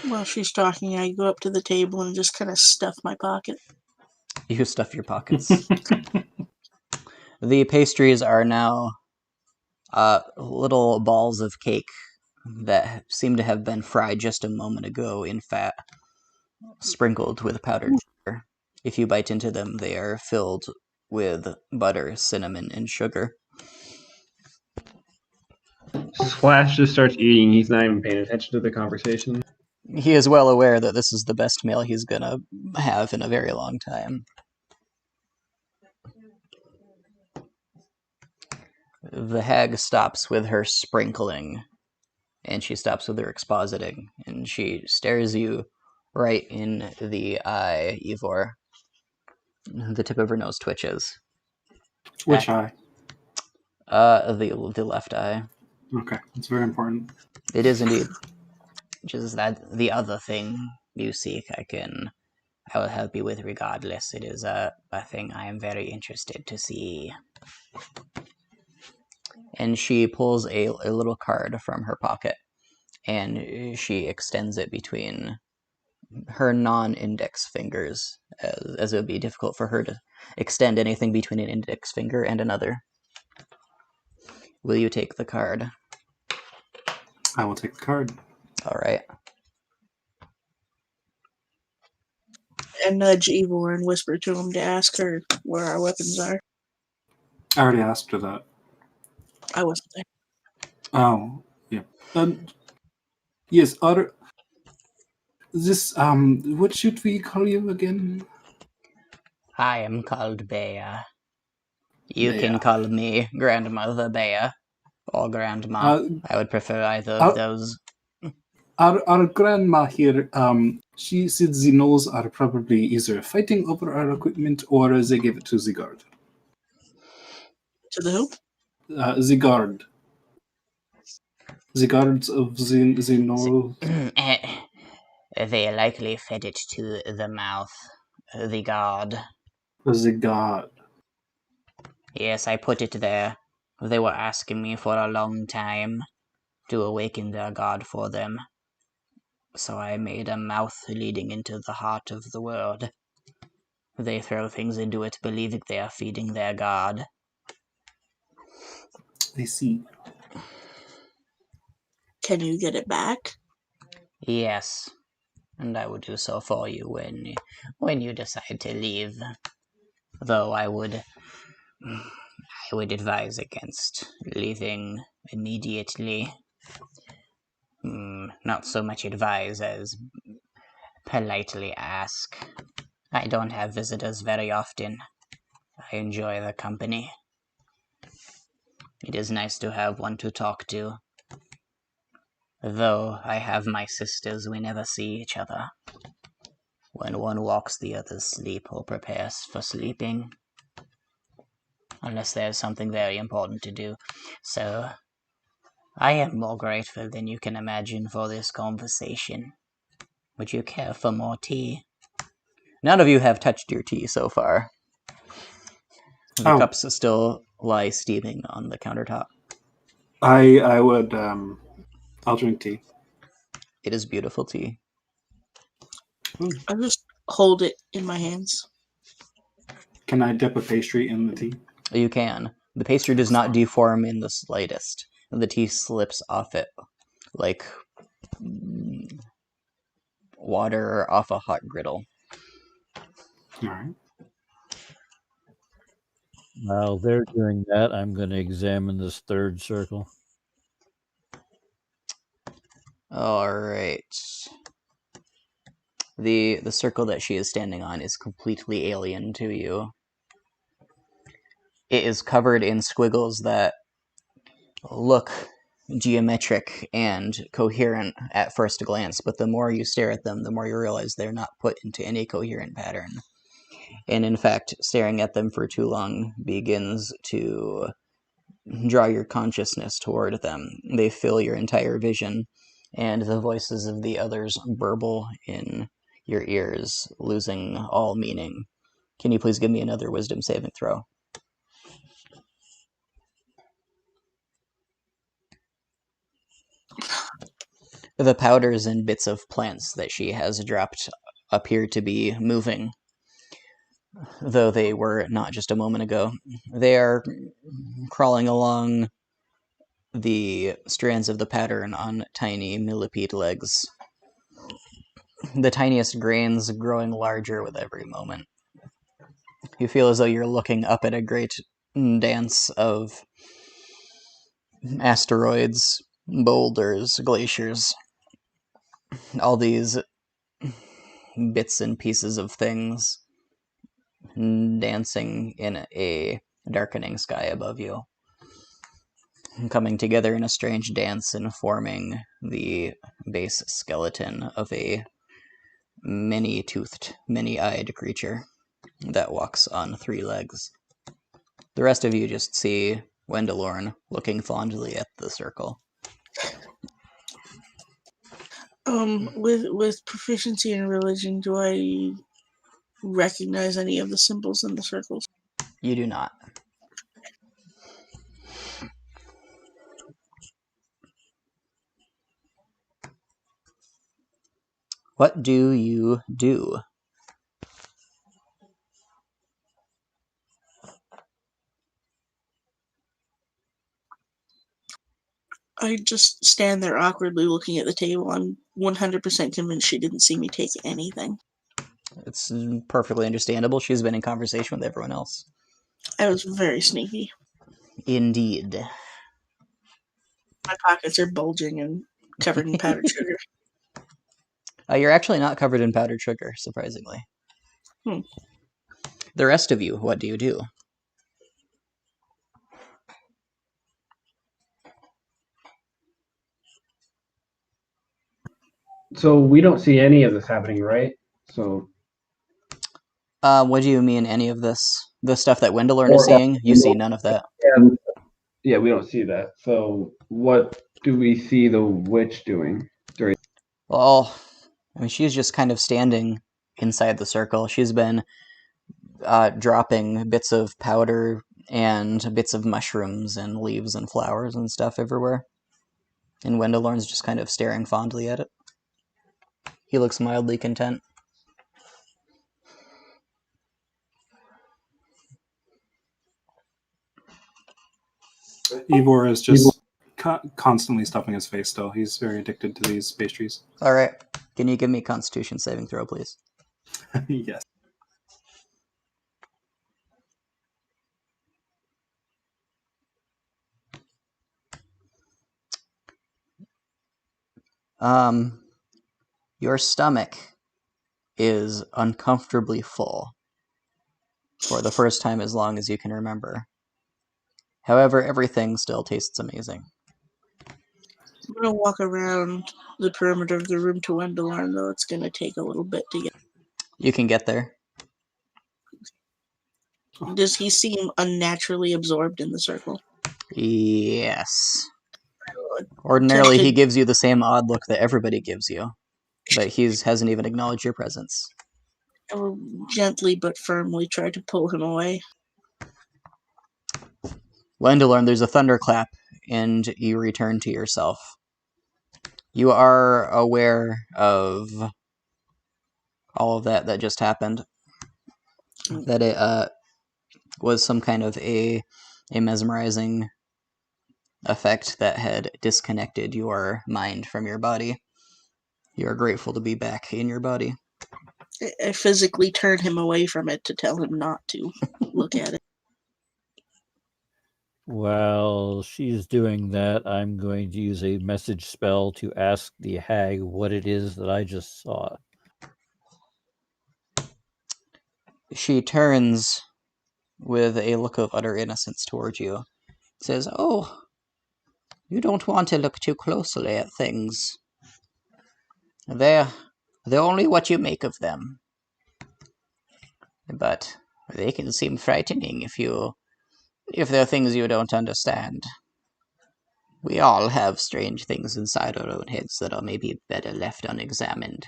While she's talking, I go up to the table and just kind of stuff my pocket. You stuff your pockets. The pastries are now little balls of cake that seem to have been fried just a moment ago in fat, sprinkled with powdered sugar. If you bite into them, they are filled with butter, cinnamon, and sugar. Slash just starts eating. He's not even paying attention to the conversation. He is well aware that this is the best meal he's gonna have in a very long time. The hag stops with her sprinkling And she stops with her expositing, and she stares you right in the eye, Ivor. The tip of her nose twitches. Which eye? The left eye. Okay, it's very important. It is indeed. Just that the other thing you seek, I will help you with regardless. It is a thing I am very interested to see. And she pulls a little card from her pocket, and she extends it between her non-index fingers, as it would be difficult for her to extend anything between an index finger and another. Will you take the card? I will take the card. All right. And nudge Ivor and whisper to him to ask her where our weapons are. I already asked her that. I wasn't there. Oh, yeah. Yes, other... This, what should we call you again? I am called Bea. You Bea. can call me Grandmother Bea or Grandma. I would prefer either of those. Our grandma here, she said the gnolls are probably either fighting over our equipment or they gave it to the guard. To the who? The guard. The guards of the gnolls. They likely fed it to the mouth. The guard. The guard. Yes, I put it there. They were asking me for a long time to awaken their god for them. So I made a mouth leading into the heart of the world. They throw things into it, believing they are feeding their god. I see. Can you get it back? Yes, and I will do so for you when you decide to leave. Though I would advise against leaving immediately. Not so much advise as politely ask. I don't have visitors very often. I enjoy the company. It is nice to have one to talk to. Though I have my sisters, we never see each other. When one walks, the others sleep or prepares for sleeping. Unless there's something very important to do. So, I am more grateful than you can imagine for this conversation. Would you care for more tea? None of you have touched your tea so far. The cups still lie steaming on the countertop. I would, I'll drink tea. It is beautiful tea. I'll just hold it in my hands. Can I dip a pastry in the tea? You can. The pastry does not deform in the slightest. The tea slips off it like water off a hot griddle. All right. While they're doing that, I'm going to examine this third circle. All right. The circle that she is standing on is completely alien to you. It is covered in squiggles that look geometric and coherent at first glance, but the more you stare at them, the more you realize they're not put into any coherent pattern. And in fact, staring at them for too long begins to draw your consciousness toward them. They fill your entire vision, and the voices of the others burble in your ears, losing all meaning. Can you please give me another wisdom saving throw? The powders and bits of plants that she has dropped appear to be moving, though they were not just a moment ago. They are crawling along the strands of the pattern on tiny millipede legs. The tiniest grains growing larger with every moment. You feel as though you're looking up at a great dance of asteroids, boulders, glaciers, all these bits and pieces of things dancing in a darkening sky above you. coming together in a strange dance and forming the base skeleton of a many-toothed, many-eyed creature that walks on 3 legs. The rest of you just see Wendelorn looking fondly at the circle. With proficiency in religion, do I recognize any of the symbols in the circles? You do not. What do you do? I just stand there awkwardly looking at the table. I'm 100% convinced she didn't see me take anything. It's perfectly understandable. She's been in conversation with everyone else. I was very sneaky. Indeed. My pockets are bulging and covered in powdered sugar. You're actually not covered in powdered sugar, surprisingly. The rest of you, what do you do? So we don't see any of this happening, right? So What do you mean, any of this? The stuff that Wendelorn is seeing? You see none of that. yeah, we don't see that. So what do we see the witch doing? Well, I mean, she's just kind of standing inside the circle. She's been dropping bits of powder and bits of mushrooms and leaves and flowers and stuff everywhere. And Wendelorn's just kind of staring fondly at it. He looks mildly content. Ivor is just constantly stuffing his face still. He's very addicted to these pastries. Alright, can you give me a Constitution saving throw, please? Yes. Your stomach is uncomfortably full for the first time as long as you can remember. However, everything still tastes amazing. I'm going to walk around the perimeter of the room to Wendelorn, though it's going to take a little bit to get. You can get there. Does he seem unnaturally absorbed in the circle? Yes. Ordinarily, he gives you the same odd look that everybody gives you, but he hasn't even acknowledged your presence. I will gently but firmly try to pull him away. Wendelorn, there's a thunderclap, and you return to yourself. You are aware of all of that just happened. That it was some kind of a mesmerizing effect that had disconnected your mind from your body. You are grateful to be back in your body. I physically turn him away from it to tell him not to look at it. While she's doing that, I'm going to use a message spell to ask the hag what it is that I just saw. She turns with a look of utter innocence towards you. Says, "Oh, you don't want to look too closely at things. They're only what you make of them. But they can seem frightening if they're things you don't understand. We all have strange things inside our own heads that are maybe better left unexamined.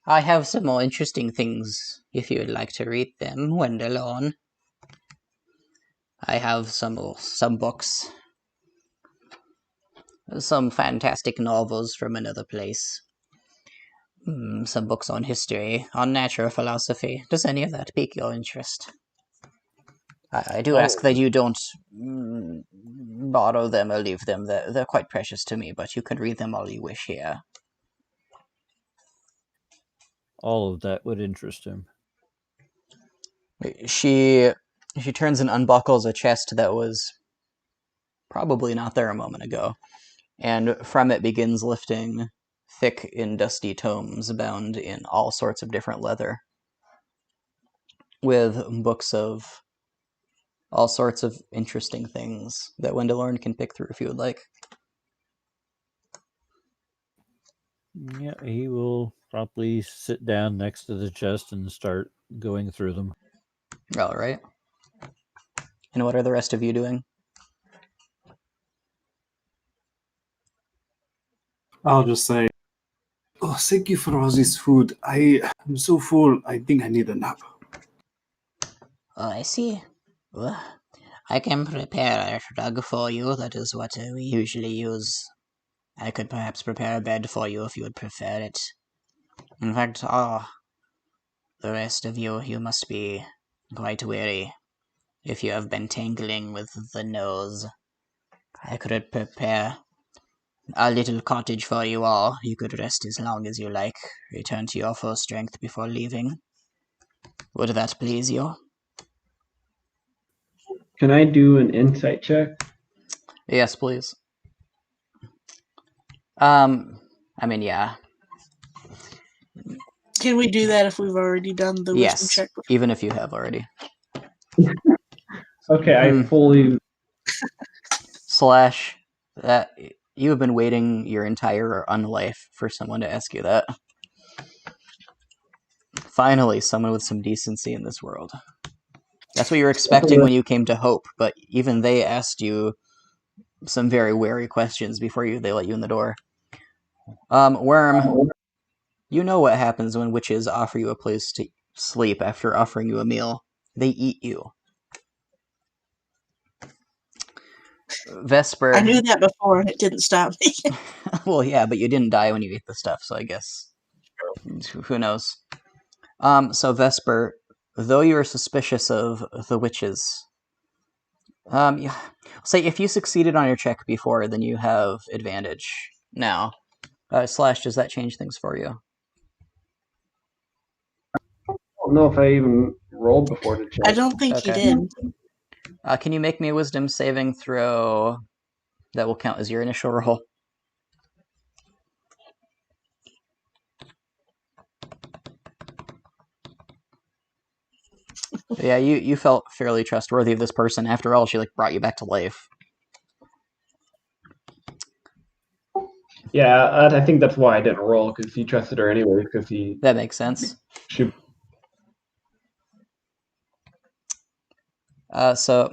I have some more interesting things if you would like to read them, Wendelorn. I have some books. Some fantastic novels from another place. Some books on history, on natural philosophy. Does any of that pique your interest? I do ask that you don't borrow them or leave them. They're quite precious to me, but you can read them all you wish here." All of that would interest him. She turns and unbuckles a chest that was probably not there a moment ago, and from it begins lifting thick and dusty tomes bound in all sorts of different leather, with books of all sorts of interesting things that Wendelorn can pick through if you would like. Yeah, he will probably sit down next to the chest and start going through them. All right. And what are the rest of you doing? I'll just say, oh, thank you for all this food. I'm so full. I think I need a nap. Oh, I see. Well, I can prepare a rug for you. That is what we usually use. I could perhaps prepare a bed for you if you would prefer it. In fact, the rest of you, you must be quite weary if you have been tangling with the nose. I could prepare a little cottage for you all. You could rest as long as you like. Return to your full strength before leaving. Would that please you? Can I do an insight check? Yes, please. Yeah. Can we do that if we've already done the wisdom Yes, check before? even if you have already. Okay, I fully. Slash, that you have been waiting your entire unlife for someone to ask you that. Finally, someone with some decency in this world. That's what you were expecting when you came to Hope, but even they asked you some very wary questions before they let you in the door. Worm, you know what happens when witches offer you a place to sleep after offering you a meal. They eat you. Vesper. I knew that before and it didn't stop me. Well, yeah, but you didn't die when you ate the stuff, so I guess who knows. So Vesper, though you are suspicious of the witches, say if you succeeded on your check before, then you have advantage now. Slash, does that change things for you? I don't know if I even rolled before to check. I don't think Okay. he did. Can you make me a wisdom saving throw that will count as your initial roll? Yeah, you felt fairly trustworthy of this person. After all, she brought you back to life. Yeah, I think that's why I didn't roll, because he trusted her anyway, because he... That makes sense. She... So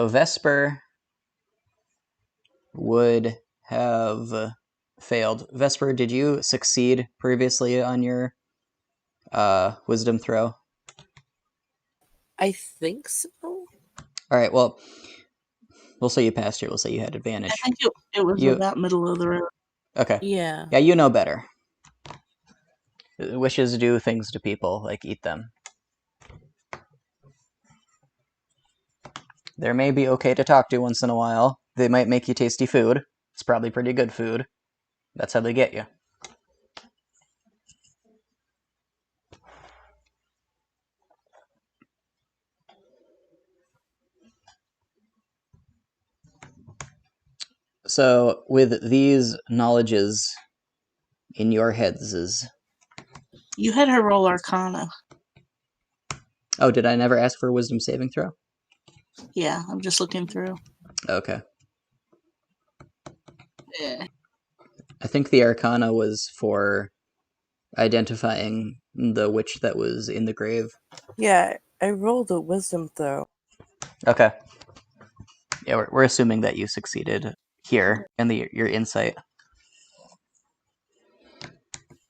Vesper would have failed. Vesper, did you succeed previously on your wisdom throw? I think so. All right, well, we'll say you passed here. We'll say you had advantage. I think it was about middle of the road. Okay. Yeah. Yeah, you know better. Wishes do things to people, like eat them. They may be okay to talk to once in a while. They might make you tasty food. It's probably pretty good food. That's how they get you. So, with these knowledges in your heads, You had her roll Arcana. oh, did I never ask for a wisdom saving throw? Yeah, I'm just looking through. Okay. Yeah. I think the Arcana was for identifying the witch that was in the grave. Yeah, I rolled a wisdom throw. Okay. Yeah, we're assuming that you succeeded here in your insight.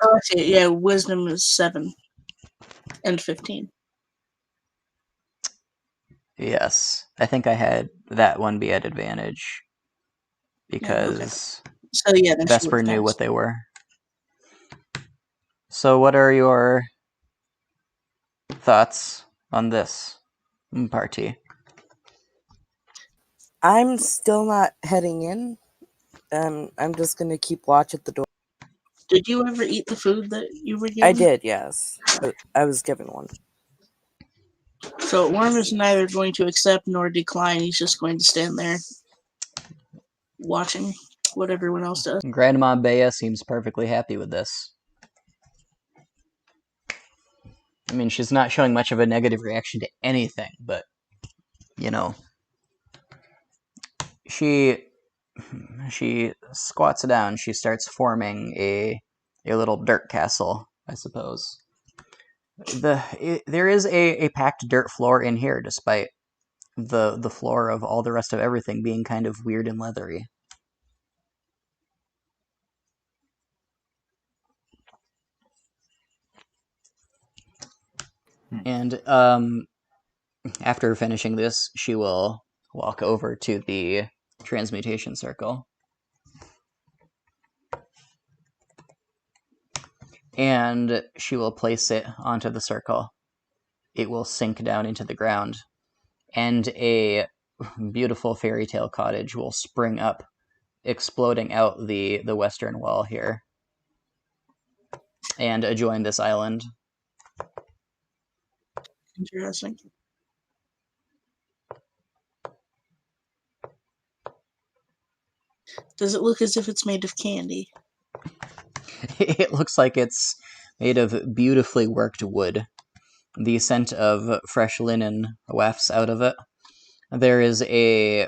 Oh, I see. Yeah, wisdom is 7 and 15. Yes. I think I had that one be at advantage because So yeah, then she Vesper would've knew passed. what they were. So what are your thoughts on this party? I'm still not heading in. I'm just gonna keep watch at the door. Did you ever eat the food that you were given? I did, yes. I was given one. So Worm is neither going to accept nor decline. He's just going to stand there watching what everyone else does. Grandma Bea seems perfectly happy with this. I mean, she's not showing much of a negative reaction to anything, but, you know, she squats down. She starts forming a little dirt castle, I suppose. There is a packed dirt floor in here, despite the floor of all the rest of everything being kind of weird and leathery. And after finishing this, she will walk over to the transmutation circle. And she will place it onto the circle. It will sink down into the ground. And a beautiful fairy tale cottage will spring up, exploding out the western wall here and adjoin this island. Interesting. Does it look as if it's made of candy? It looks like it's made of beautifully worked wood. The scent of fresh linen wafts out of it. There's a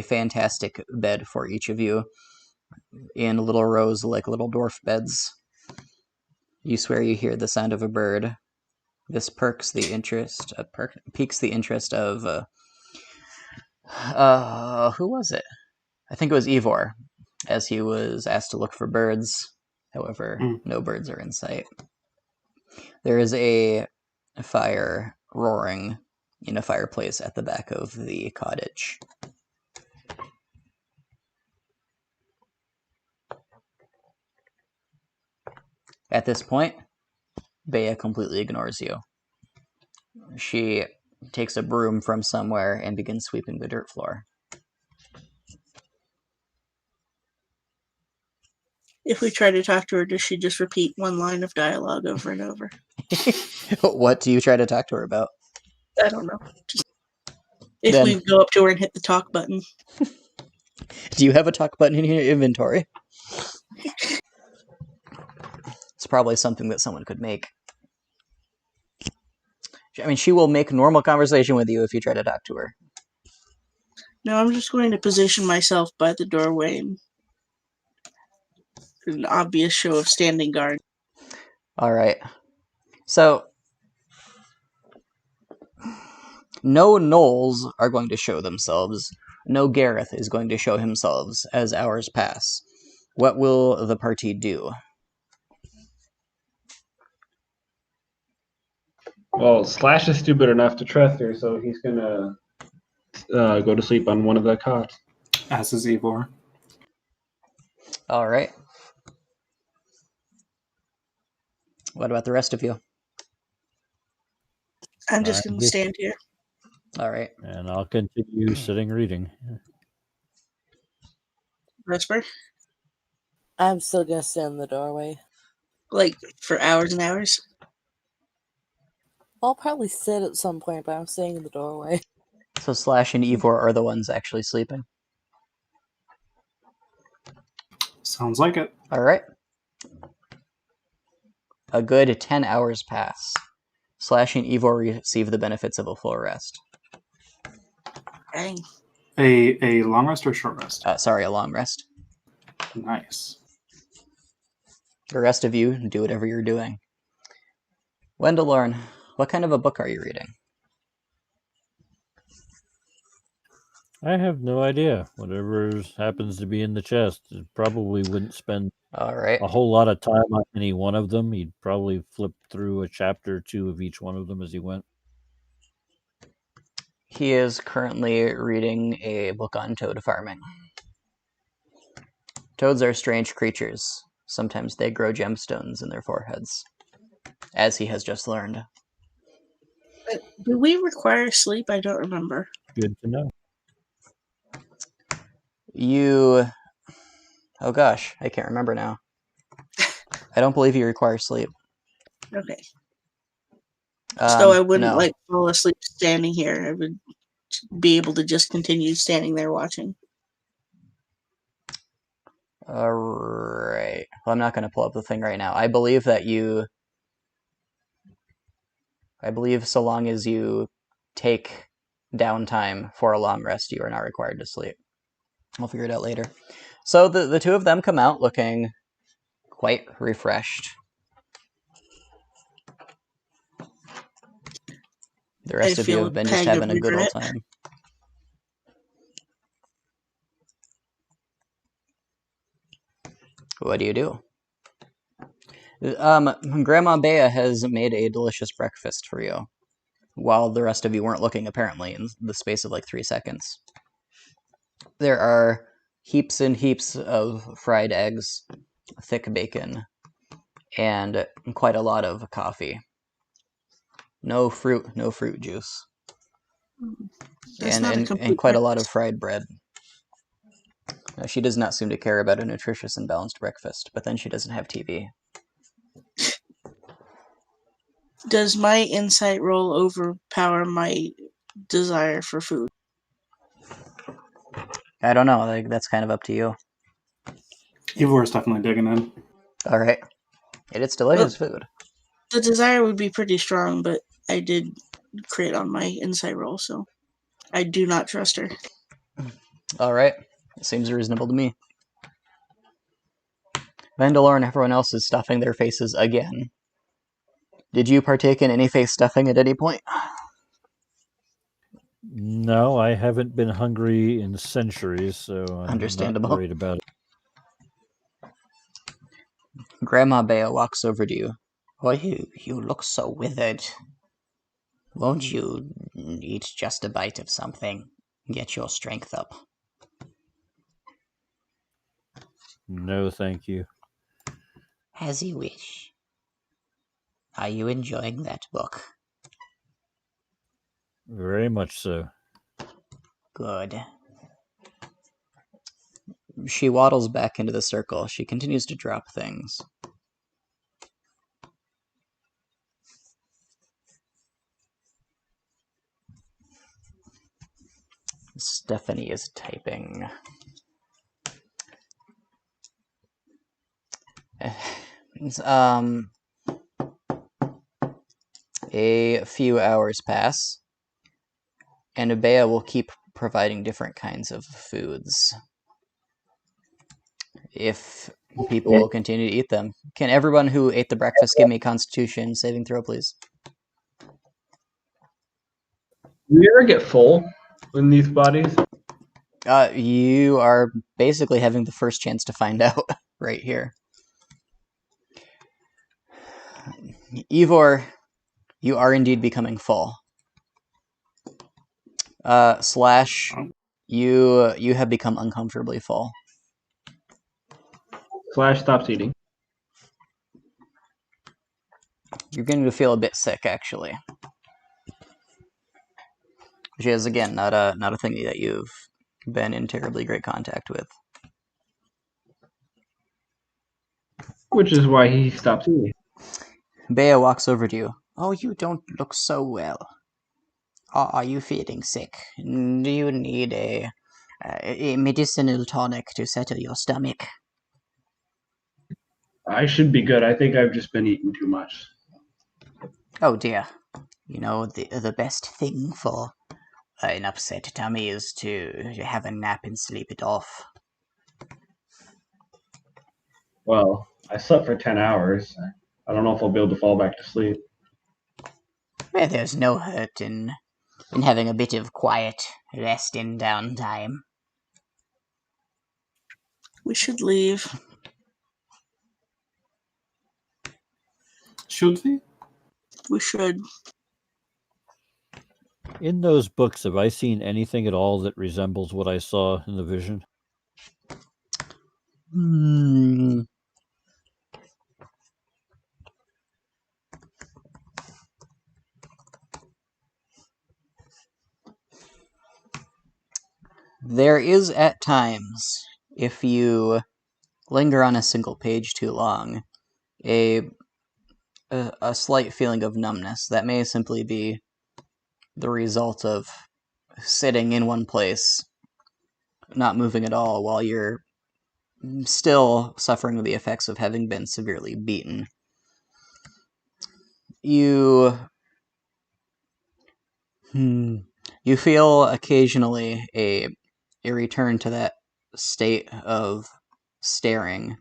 fantastic bed for each of you in little rows like little dwarf beds. You swear you hear the sound of a bird. This piques the interest of who was it? I think it was Ivor, as he was asked to look for birds. However, no birds are in sight. There is a fire roaring in a fireplace at the back of the cottage. At this point, Bea completely ignores you. She takes a broom from somewhere and begins sweeping the dirt floor. If we try to talk to her, does she just repeat one line of dialogue over and over? What do you try to talk to her about? I don't know. Just if Then- we go up to her and hit the talk button. Do you have a talk button in your inventory? It's probably something that someone could make. I mean, she will make normal conversation with you if you try to talk to her. No, I'm just going to position myself by the doorway and an obvious show of standing guard. All right. So, no gnolls are going to show themselves. No Gareth is going to show himself as hours pass. What will the party do? Well, Slash is stupid enough to trust her, so he's gonna go to sleep on one of the cots. As is Ivor. All right. What about the rest of you? I'm just going to stand here. All right. And I'll continue sitting reading. Whisper? I'm still gonna stand in the doorway. Like, for hours and hours? I'll probably sit at some point, but I'm staying in the doorway. So Slash and Ivor are the ones actually sleeping. Sounds like it. All right. A good 10 hours pass. Slash and Ivor receive the benefits of a full rest. Dang. A long rest or short rest? Sorry, a long rest. Nice. The rest of you do whatever you're doing. Wendelorn, what kind of a book are you reading? I have no idea. Whatever happens to be in the chest, it probably wouldn't spend All right. a whole lot of time on any one of them. He'd probably flip through a chapter or two of each one of them as he went. He is currently reading a book on toad farming. Toads are strange creatures. Sometimes they grow gemstones in their foreheads, as he has just learned. Do we require sleep? I don't remember. Good to know. Oh gosh, I can't remember now. I don't believe you require sleep. Okay. So I wouldn't no. fall asleep standing here. I would be able to just continue standing there watching. All right. Well, I'm not going to pull up the thing right now. I believe that you I believe so long as you take downtime for a long rest, you are not required to sleep. I'll figure it out later. So the two of them come out looking quite refreshed. The I rest of you feel have a been just pang of having a good old regret. time. What do you do? Grandma Bea has made a delicious breakfast for you, while the rest of you weren't looking, apparently, in the space of like 3 seconds. There are heaps and heaps of fried eggs, thick bacon, and quite a lot of coffee. No fruit juice. That's not a And complete quite a lot of breakfast. fried bread. Now, she does not seem to care about a nutritious and balanced breakfast, but then she doesn't have TV. Does my insight roll overpower my desire for food? I don't know, like, that's kind of up to you. Ivor is definitely digging in. Alright. It's delicious food. The desire would be pretty strong, but I did crit on my insight roll, so I do not trust her. Alright. Seems reasonable to me. Vandalore and everyone else is stuffing their faces again. Did you partake in any face stuffing at any point? No, I haven't been hungry in centuries, so I'm Understandable. not worried about it. Grandma Bea walks over to you. Oh, you look so withered. Won't you eat just a bite of something? Get your strength up. No, thank you. As you wish. Are you enjoying that book? Very much so. Good. She waddles back into the circle. She continues to drop things. Stephanie is typing. A few hours pass, and Abea will keep providing different kinds of foods if people will continue to eat them. Can everyone who ate the breakfast give me a Constitution saving throw, please? Do we ever get full in these bodies? You are basically having the first chance to find out right here. Ivor, you are indeed becoming full. Slash, you have become uncomfortably full. Slash stops eating. You're going to feel a bit sick, actually. Which is, again, not a thing that you've been in terribly great contact with. Which is why he stops eating. Bea walks over to you. Oh, you don't look so well. Are you feeling sick? Do you need a medicinal tonic to settle your stomach? I should be good. I think I've just been eating too much. Oh dear. You know, the best thing for an upset tummy is to have a nap and sleep it off. Well, I slept for 10 hours. I don't know if I'll be able to fall back to sleep. Well, there's no hurt in having a bit of quiet rest and downtime. We should leave. Should we? We should. In those books, have I seen anything at all that resembles what I saw in the vision? There is at times, if you linger on a single page too long, a slight feeling of numbness. That may simply be the result of sitting in one place, not moving at all, while you're still suffering the effects of having been severely beaten. You You feel occasionally a return to that state of staring.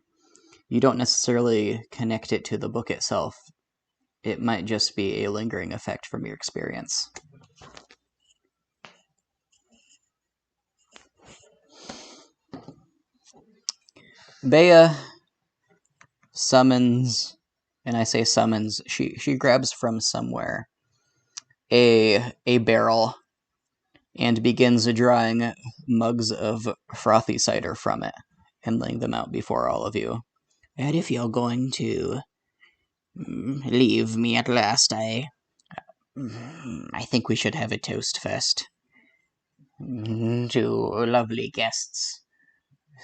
You don't necessarily connect it to the book itself. It might just be a lingering effect from your experience. Bea summons, and I say summons, she grabs from somewhere a barrel and begins drawing mugs of frothy cider from it and laying them out before all of you. And if you're going to leave me at last, I think we should have a toast first. To lovely guests,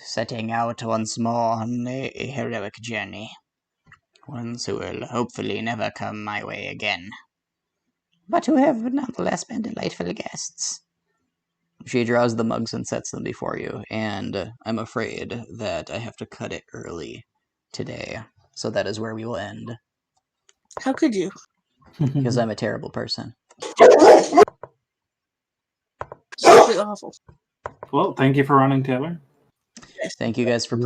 setting out once more on a heroic journey. Ones who will hopefully never come my way again. But who have nonetheless been delightful guests. She draws the mugs and sets them before you, and I'm afraid that I have to cut it early today. So that is where we will end, How could you? because I'm a terrible person. Simply awful. Well, thank you for running, Taylor. Thank you guys for